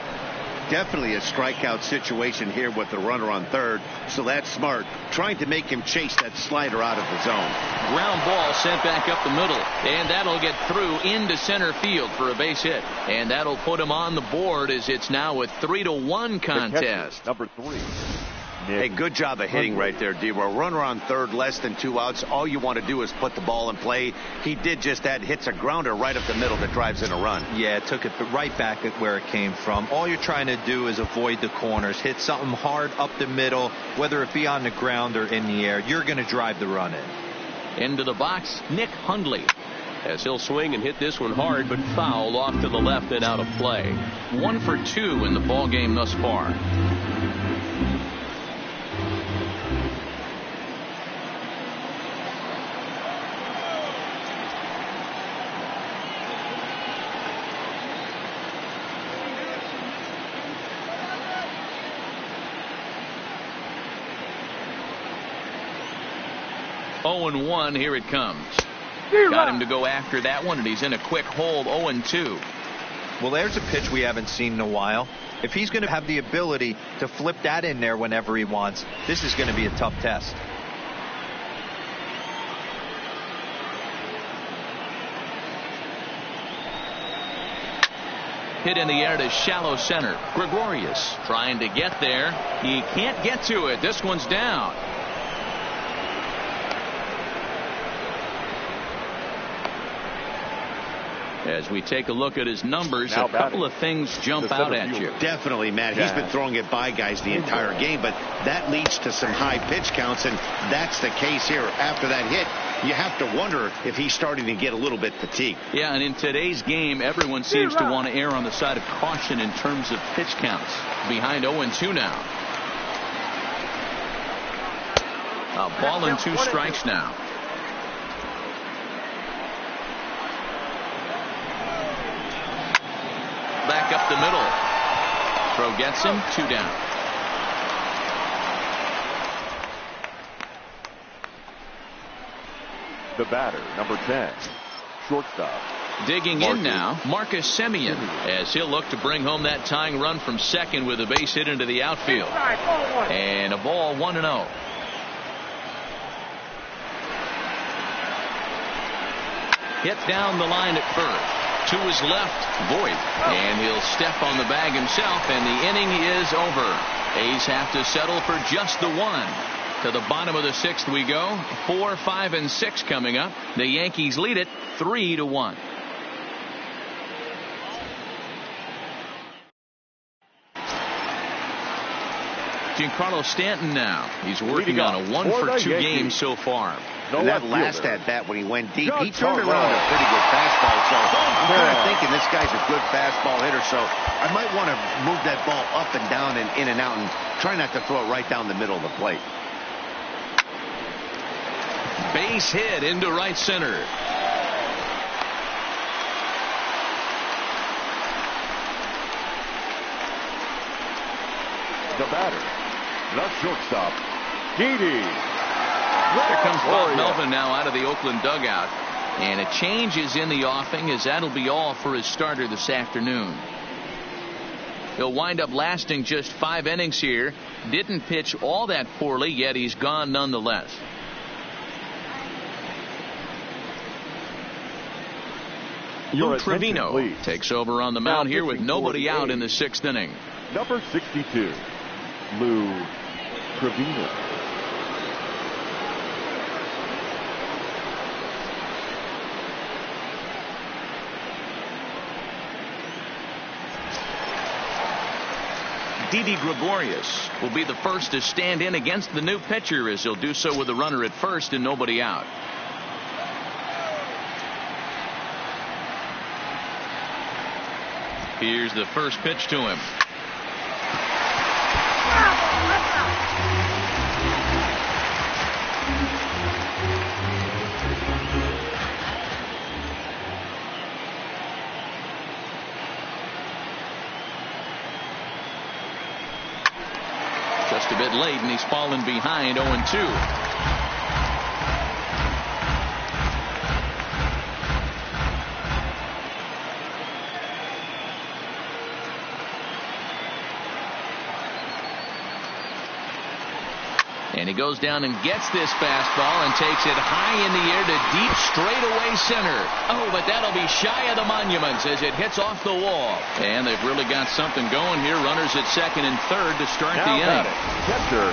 Definitely a strikeout situation here with the runner on third, so that's smart. Trying to make him chase that slider out of the zone. Ground ball sent back up the middle, and that'll get through into center field for a base hit, and that'll put him on the board as it's now a 3-1 contest. Number 3. Hey, good job of hitting right there, D-Roll. Runner on third, less than 2 outs. All you want to do is put the ball in play. He did just that. Hits a grounder right up the middle that drives in a run. Yeah, it took it right back at where it came from. All you're trying to do is avoid the corners. Hit something hard up the middle, whether it be on the ground or in the air. You're going to drive the run in. Into the box, Nick Hundley, as he'll swing and hit this one hard, but foul off to the left and out of play. 1 for 2 in the ball game thus far. Oh, 0-1, here it comes. Got him to go after that one, and he's in a quick hold. 0-2. Well, there's a pitch we haven't seen in a while. If he's going to have the ability to flip that in there whenever he wants, this is going to be a tough test. Hit in the air to shallow center. Gregorius trying to get there. He can't get to it. This one's down. As we take a look at his numbers, a couple of things jump out at you. Definitely, Matt. He's been throwing it by guys the entire game, but that leads to some high pitch counts, and that's the case here. After that hit, you have to wonder if he's starting to get a little bit fatigued. Yeah, and in today's game, everyone seems to want to err on the side of caution in terms of pitch counts. Behind 0-2 now. A ball and 2 strikes now. Back up the middle. Throw gets him. 2 down. The batter, number 10, shortstop. Digging in now, Marcus Semien, as he'll look to bring home that tying run from second with a base hit into the outfield. And a ball, 1-0. Hit down the line at first. To his left, Voigt, and he'll step on the bag himself, and the inning is over. A's have to settle for just the 1. To the bottom of the 6th we go. 4, 5, and 6 coming up. The Yankees lead it 3-1. Giancarlo Stanton now. He's working on a 1 for 2 game so far. And that last at bat when he went deep, he turned around a pretty good fastball. So I'm kind of thinking this guy's a good fastball hitter. So I might want to move that ball up and down and in and out and try not to throw it right down the middle of the plate. Base hit into right center. The batter, the shortstop, Didi. Here comes Bob Melvin now out of the Oakland dugout. And a change is in the offing, as that'll be all for his starter this afternoon. He'll wind up lasting just 5 innings here. Didn't pitch all that poorly, yet he's gone nonetheless. Lou Trevino takes over on the mound here with nobody out in the 6th inning. Number 62, Lou Trevino. Didi Gregorius will be the first to stand in against the new pitcher, as he'll do so with a runner at first and nobody out. Here's the first pitch to him. Just a bit late, and he's fallen behind 0-2. And he goes down and gets this fastball and takes it high in the air to deep straightaway center. Oh, but that'll be shy of the monuments as it hits off the wall. And they've really got something going here. Runners at second and third to start the inning. Catcher,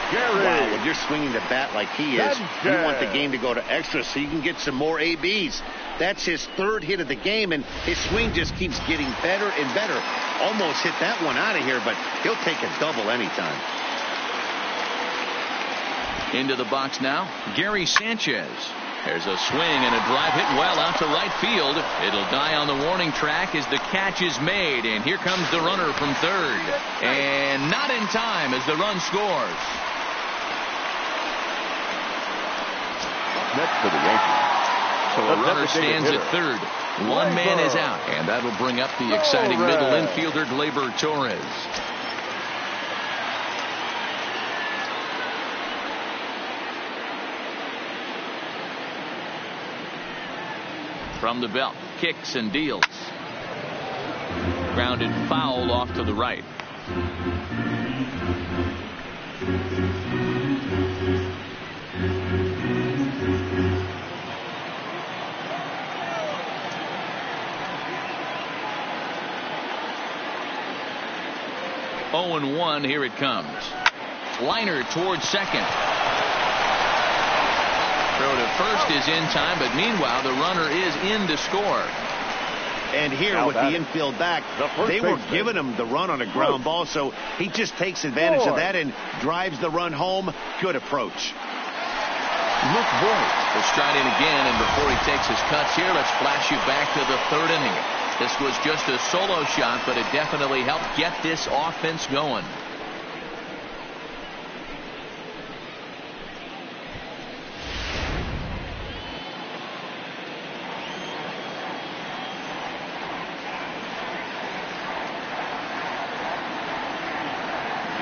Gary. Wow, when you're swinging the bat like he is, you want the game to go to extra so you can get some more ABs. That's his third hit of the game, and his swing just keeps getting better and better. Almost hit that one out of here, but he'll take a double anytime. Into the box now, Gary Sanchez. There's a swing and a drive hit well out to right field. It'll die on the warning track as the catch is made, and here comes the runner from third. And not in time as the run scores. Next for the Yankees. So a runner stands at third. One man is out, and that'll bring up the exciting middle infielder Gleyber Torres. From the belt, kicks and deals. Grounded foul off to the right. Oh and 1, here it comes. Liner towards second. Throw to first is in time, but meanwhile the runner is in to score. And here with the infield back, they were giving him the run on a ground ball, so he just takes advantage of that and drives the run home. Good approach. Luke Voigt will stride in again, and before he takes his cuts here, let's flash you back to the third inning. This was just a solo shot, but it definitely helped get this offense going.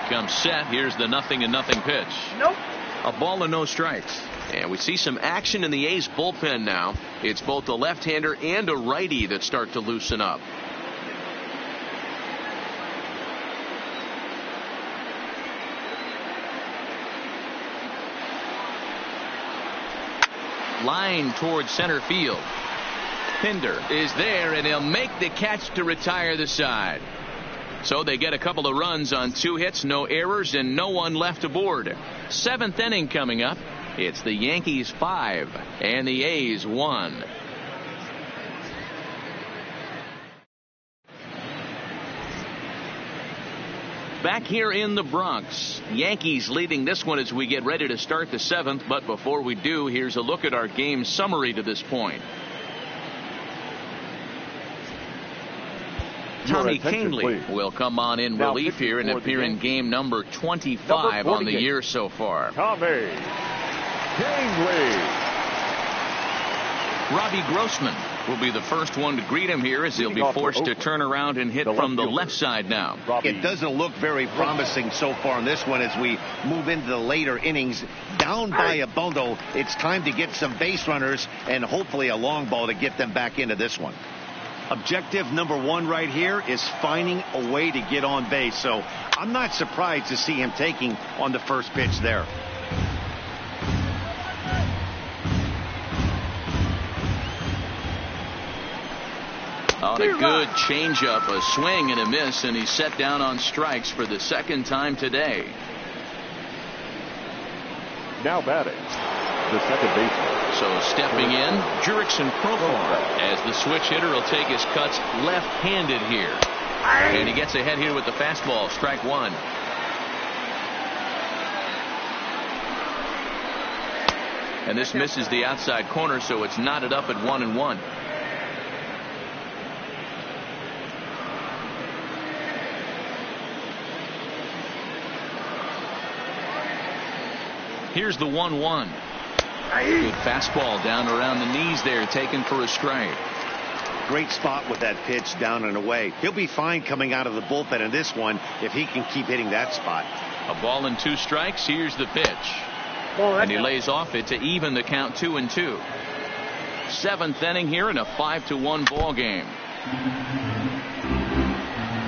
Comes set. Here's the 0-0 pitch. Nope. A ball and no strikes. And we see some action in the A's bullpen now. It's both a left-hander and a righty that start to loosen up. Line towards center field. Pinder is there, and he'll make the catch to retire the side. So they get a couple of runs on 2 hits, no errors, and no one left aboard. 7th inning coming up. It's the Yankees 5 and the A's 1. Back here in the Bronx, Yankees leading this one as we get ready to start the 7th. But before we do, here's a look at our game summary to this point. Tommy Kahnle will come on in relief here and appear in game number 25 on the year so far. Tommy Kahnle. Robbie Grossman will be the first one to greet him here as he'll be forced to turn around and hit from the left side now. It doesn't look very promising so far in this one as we move into the later innings. Down by a bundle, it's time to get some base runners and hopefully a long ball to get them back into this one. Objective number 1 right here is finding a way to get on base. So I'm not surprised to see him taking on the first pitch there. On a good changeup, a swing and a miss, and he's set down on strikes for the second time today. Now batting, the second baseman. So stepping in, Jurickson Profar, as the switch hitter will take his cuts left-handed here. And he gets ahead here with the fastball, strike one. And this misses the outside corner, so it's knotted up at 1-1. Here's the 1-1. Good fastball down around the knees there, taken for a strike. Great spot with that pitch down and away. He'll be fine coming out of the bullpen in this one if he can keep hitting that spot. A ball and 2 strikes. Here's the pitch. And he lays off it to even the count 2-2. 7th inning here in a 5-1 ball game.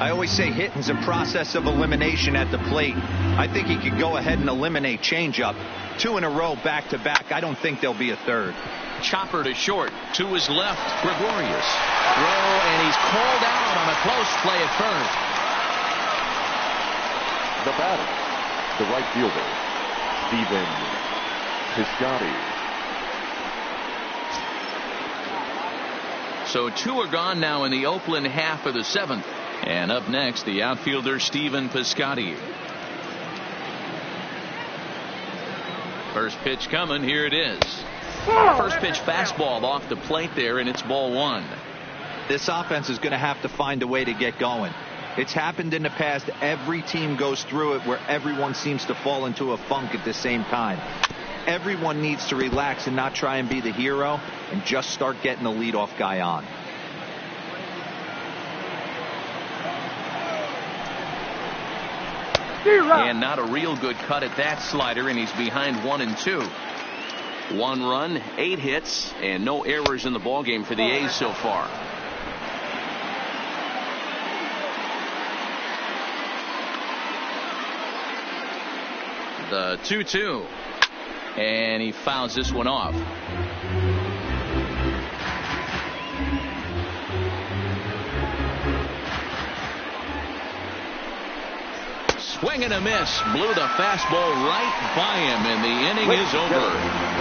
I always say hitting's a process of elimination at the plate. I think he could go ahead and eliminate changeup. 2 in a row back to back. I don't think there'll be a third. Chopper to short. To his left, Gregorius. Throw, and he's called out on a close play at first. The batter, the right fielder, Stephen Piscotty. So 2 are gone now in the Oakland half of the 7th. And up next, the outfielder, Stephen Piscotty. First pitch coming. Here it is. First pitch fastball off the plate there, and it's ball 1. This offense is going to have to find a way to get going. It's happened in the past. Every team goes through it where everyone seems to fall into a funk at the same time. Everyone needs to relax and not try and be the hero and just start getting the leadoff guy on. And not a real good cut at that slider, and he's behind 1-2. 1 run, 8 hits, and no errors in the ballgame for the A's so far. The 2-2. And he fouls this one off. Swing and a miss. Blew the fastball right by him, and the inning is over.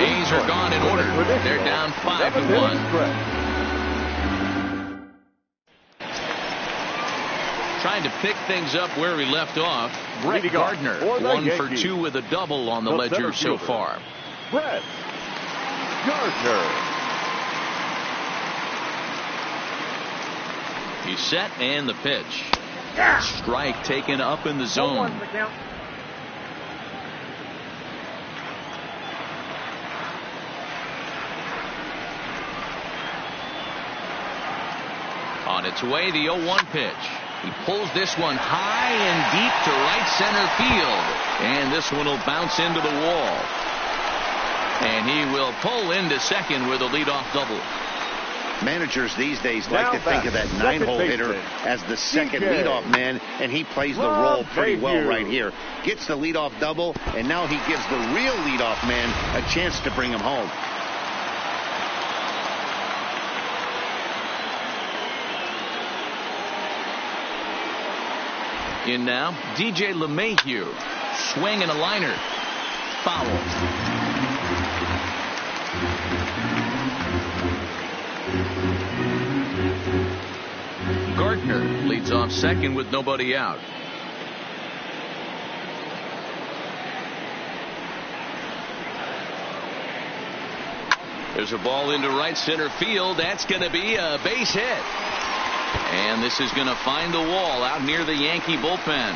A's are gone in order. They're down 5-1. Trying to pick things up where he left off. Brett Gardner, 1 for 2 with a double on the ledger so far. Brett Gardner. He's set, and the pitch. Strike taken up in the zone. On its way, the 0-1 pitch. He pulls this one high and deep to right center field. And this one will bounce into the wall. And he will pull into second with a leadoff double. Managers these days like to think of that 9-hole hitter as the second leadoff man, and he plays the role pretty well right here. Gets the leadoff double, and now he gives the real leadoff man a chance to bring him home. In now, DJ LeMahieu. Swing and a liner. Foul. Gardner leads off second with nobody out. There's a ball into right center field. That's going to be a base hit. And this is going to find the wall out near the Yankee bullpen.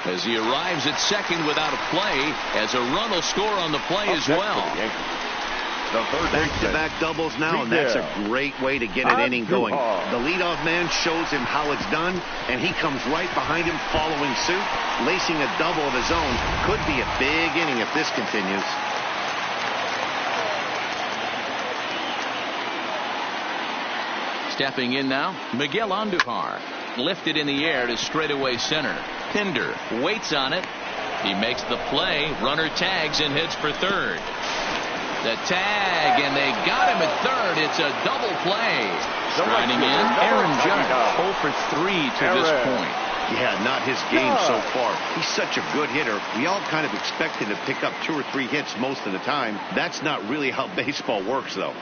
As he arrives at second without a play, as a run will score on the play as well. Back-to-back doubles now, and that's a great way to get an inning going. The leadoff man shows him how it's done, and he comes right behind him following suit, lacing a double of his own. Could be a big inning if this continues. Stepping in now, Miguel Andujar. Lifted in the air to straightaway center. Pinder waits on it. He makes the play. Runner tags and hits for third. The tag, and they got him at third. It's a double play. Striding in, Aaron Judge, 0 for 3 to this point. Yeah, not his game so far. He's such a good hitter. We all kind of expect him to pick up 2 or 3 hits most of the time. That's not really how baseball works, though.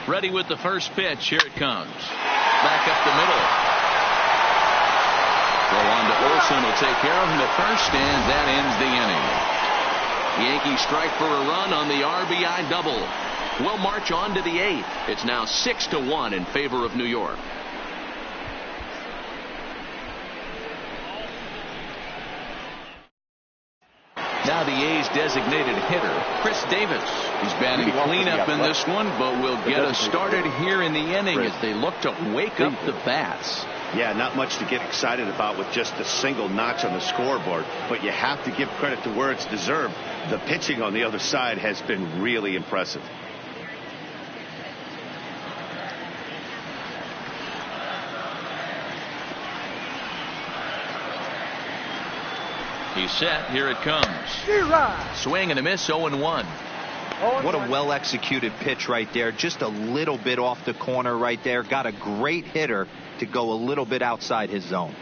Ready with the first pitch. Here it comes. Back up the middle. Throw on to Olsen will take care of him at first, and that ends the inning. Yankees strike for a run on the RBI double. We'll march on to the 8th. It's now 6-1 in favor of New York. Now the A's designated hitter, Chris Davis. He's batting cleanup in this one, but will get us started here in the inning as they look to wake up the bats. Yeah, not much to get excited about with just a single notch on the scoreboard, but you have to give credit to where it's deserved. The pitching on the other side has been really impressive. He's set. Here it comes. Swing and a miss. 0-1. What a well-executed pitch right there. Just a little bit off the corner right there. Got a great hitter to go a little bit outside his zone.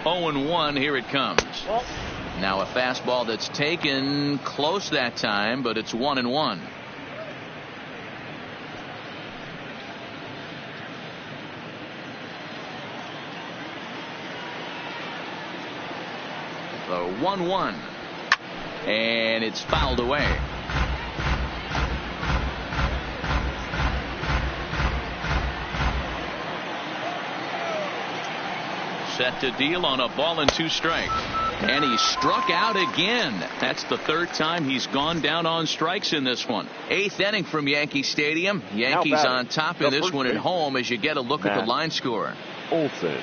0-1. Here it comes. Now a fastball that's taken close that time, but it's 1-1. The 1-1, and it's fouled away. Set to deal on a ball and 2 strikes, and he struck out again. That's the 3rd time he's gone down on strikes in this one. 8th inning from Yankee Stadium. Yankees on top in this one at home as you get a look at the line score. Olsen.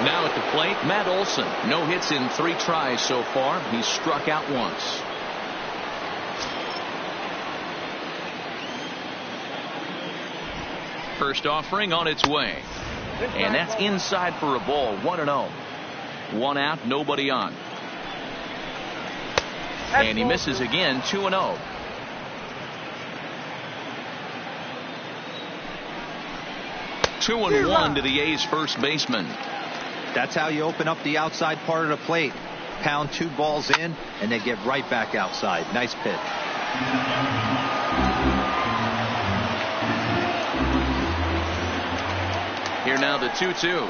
Now at the plate, Matt Olson. No hits in 3 tries so far. He's struck out once. First offering on its way. And that's inside for a ball. 1-0. 1 out, nobody on. And he misses again. 2-0. Two and one to the A's first baseman. That's how you open up the outside part of the plate. Pound 2 balls in, and they get right back outside. Nice pitch. Here now the 2-2.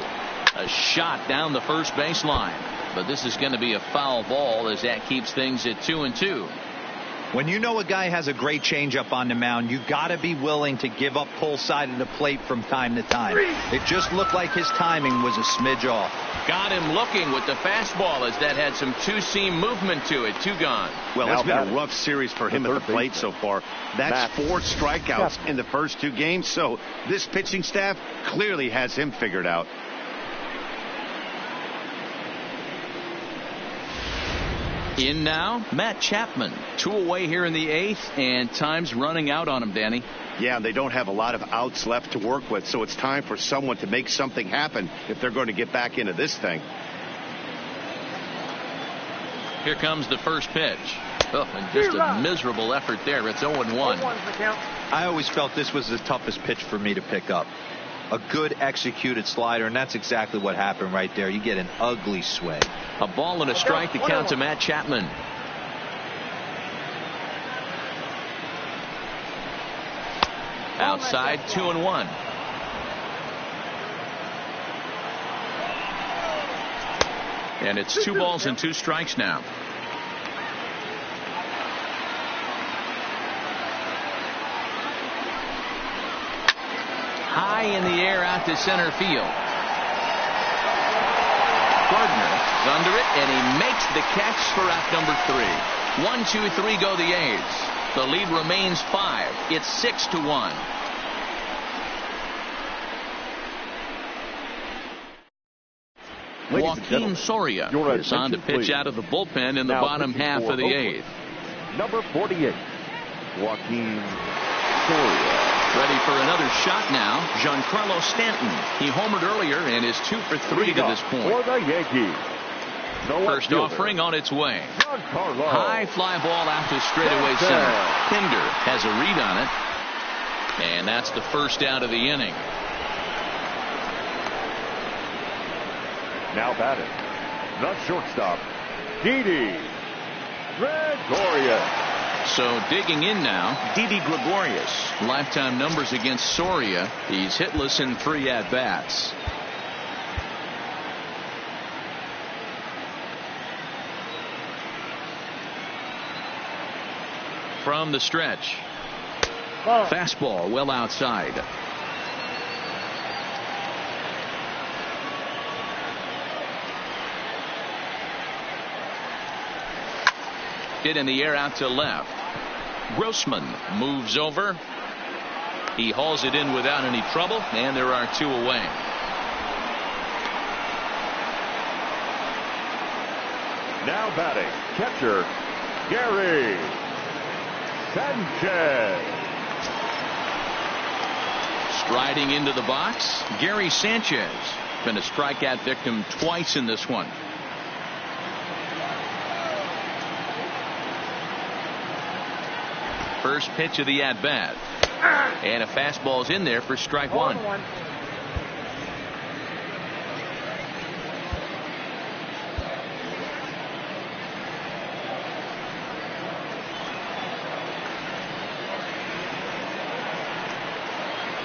A shot down the first baseline. But this is going to be a foul ball as that keeps things at 2-2. When you know a guy has a great changeup on the mound, you got to be willing to give up pull side of the plate from time to time. It just looked like his timing was a smidge off. Got him looking with the fastball as that had some 2-seam movement to it. 2 gone. Well, it's been a rough series for him at the plate so far. That's 4 strikeouts in the first 2 games, so this pitching staff clearly has him figured out. In now, Matt Chapman. 2 away here in the 8th, and time's running out on him, Danny. Yeah, they don't have a lot of outs left to work with, so it's time for someone to make something happen if they're going to get back into this thing. Here comes the first pitch. Oh, and just a miserable effort there. It's 0-1. I always felt this was the toughest pitch for me to pick up. A good executed slider, and that's exactly what happened right there. You get an ugly swing. A ball and a strike to count to Matt Chapman. Outside, 2-1. And it's 2 balls and 2 strikes now. High in the air out to center field. Gardner is under it, and he makes the catch for out number 3. 1, 2, 3 go the A's. The lead remains 5. It's 6-1. Joaquin Soria is on to pitch out of the bullpen in the bottom half of the eighth. Number 48, Joaquin Soria. Ready for another shot now, Giancarlo Stanton. He homered earlier and is 2 for 3 to this point. For the Yankees, first offering on its way. Giancarlo. High fly ball out to straightaway center. Pinder has a read on it. And that's the first out of the inning. Now batting, the shortstop, Didi Gregorius. So digging in now, Didi Gregorius. Lifetime numbers against Soria. He's hitless in 3 at-bats. From the stretch. Fastball well outside. Hit in the air out to left. Grossman moves over. He hauls it in without any trouble, and there are 2 away. Now batting, catcher Gary Sanchez. Striding into the box, Gary Sanchez. Been a strikeout victim twice in this one. First pitch of the at-bat. And a fastball's in there for strike 1.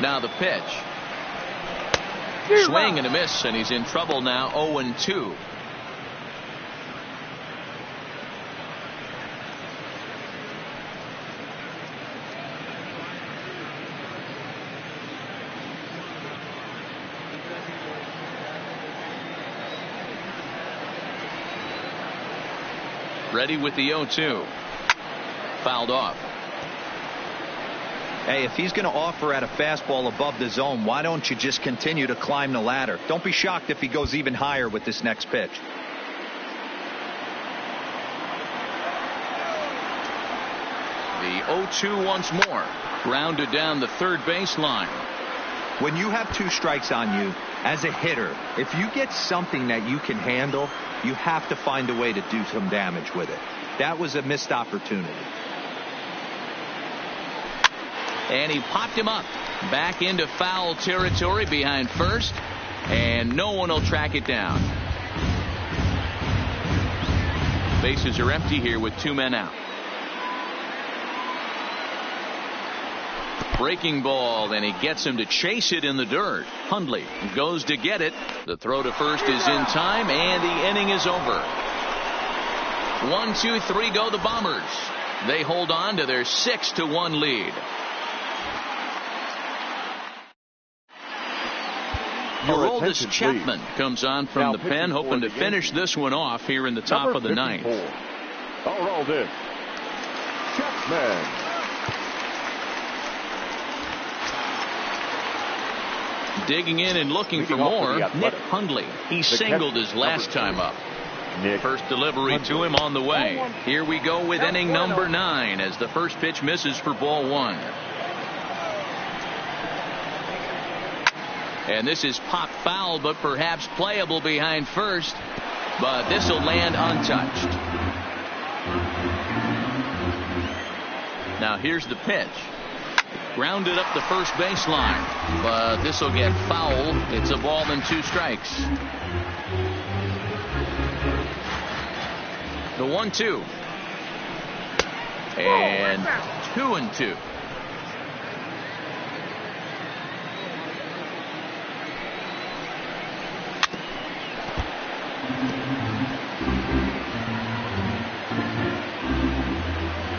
Now the pitch. Swing and a miss, and he's in trouble now. 0-2. Ready with the 0-2. Fouled off. Hey, if he's going to offer at a fastball above the zone, why don't you just continue to climb the ladder? Don't be shocked if he goes even higher with this next pitch. The 0-2 once more. Grounded down the third baseline. When you have 2 strikes on you, as a hitter, if you get something that you can handle, you have to find a way to do some damage with it. That was a missed opportunity. And he popped him up. Back into foul territory behind first. And no one will track it down. Bases are empty here with 2 men out. Breaking ball, and he gets him to chase it in the dirt. Hundley goes to get it. The throw to first is in time, and the inning is over. 1, 2, 3 go the Bombers. They hold on to their 6-1 lead. Aroldis Chapman comes on from the pen, hoping to finish this one off here in the top of the 9th. Aroldis Chapman. Digging in and looking for more, Nick Hundley. He singled his last time up. First delivery to him on the way. Here we go with inning number 9 as the first pitch misses for ball 1. And this is pop foul, but perhaps playable behind first. But this will land untouched. Now here's the pitch. Grounded up the first baseline, but this will get foul. It's a ball and 2 strikes. The 1-2. And 2-2.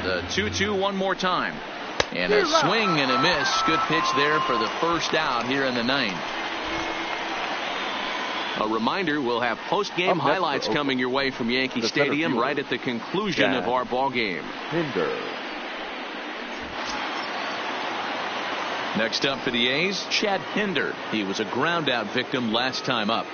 The 2-2 one more time. And a swing and a miss. Good pitch there for the first out here in the 9th. A reminder, we'll have post-game highlights coming your way from Yankee Stadium right at the conclusion of our ball game. Next up for the A's, Chad Pinder. He was a ground-out victim last time up.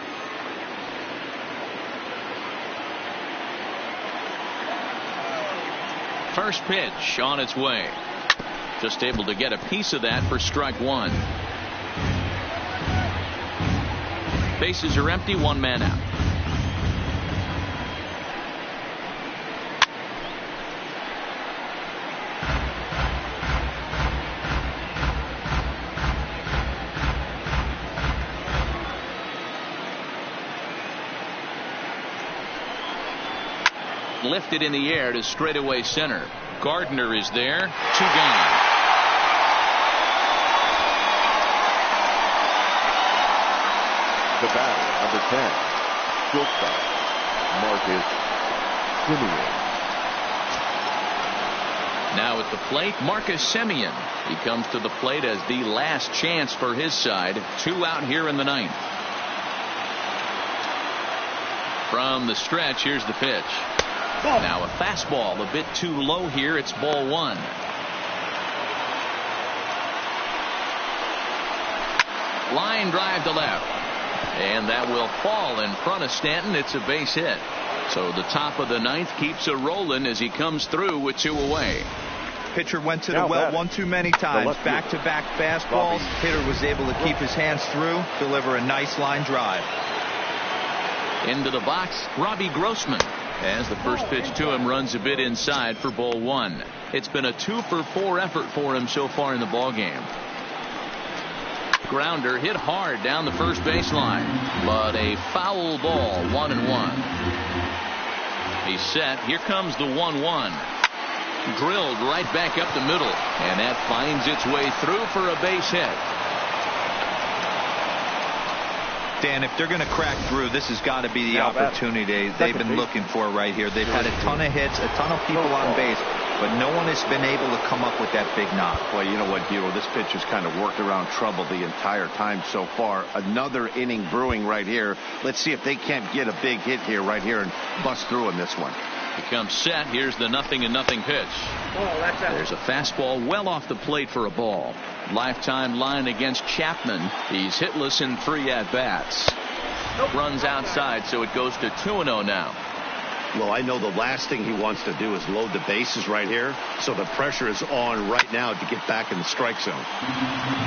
First pitch on its way. Just able to get a piece of that for strike one. Bases are empty, one man out. Lifted in the air to straightaway center. Gardner is there. 2 gone. The batter, number 10, shortstop, Marcus Semien. Now at the plate, Marcus Semien. He comes to the plate as the last chance for his side. 2 out here in the 9th. From the stretch, here's the pitch. Now a fastball a bit too low here. It's ball 1. Line drive to left. And that will fall in front of Stanton. It's a base hit. So the top of the 9th keeps a rolling as he comes through with 2 away. Pitcher went to the well one too many times. Back-to-back fastballs. Hitter was able to keep his hands through, deliver a nice line drive. Into the box, Robbie Grossman. As the first pitch to him runs a bit inside for ball 1. It's been a 2-for-4 effort for him so far in the ballgame. Grounder hit hard down the first baseline, but a foul ball. 1-1. He's set. Here comes the 1-1. Drilled right back up the middle, and that finds its way through for a base hit. Dan, if they're going to crack through, this has got to be the opportunity they've been looking for right here. They've had a ton of hits, a ton of people on base, but no one has been able to come up with that big knock. Well, you know what, Hero? This pitcher's kind of worked around trouble the entire time so far. Another inning brewing right here. Let's see if they can't get a big hit here right here and bust through in this one. He comes set. Here's the 0-0 pitch. There's a fastball well off the plate for a ball. Lifetime line against Chapman. He's hitless in 3 at-bats. Runs outside, so it goes to 2-0 now. Well, I know the last thing he wants to do is load the bases right here, so the pressure is on right now to get back in the strike zone.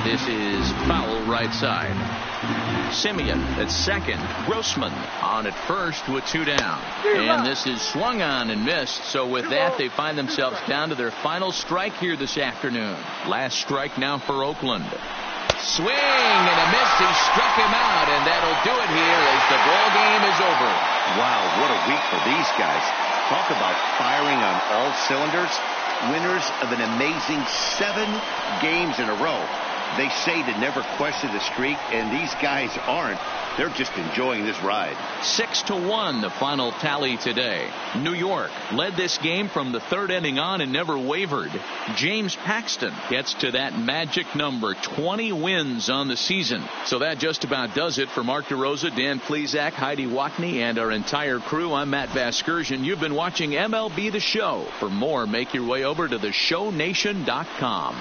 This is foul right side. Semien at second. Grossman on at first with 2 down. And this is swung on and missed. So with that, they find themselves down to their final strike here this afternoon. Last strike now for Oakland. Swing and a miss. He struck him out, and that'll do it here as the ball game is over. Wow, what a week for these guys. Talk about firing on all cylinders. Winners of an amazing 7 games in a row. They say to never question the streak, and these guys aren't. They're just enjoying this ride. 6-1 the final tally today. New York led this game from the 3rd inning on and never wavered. James Paxton gets to that magic number, 20 wins on the season. So that just about does it for Mark DeRosa, Dan Plesac, Heidi Watney, and our entire crew. I'm Matt Vasgersian. You've been watching MLB The Show. For more, make your way over to theshownation.com.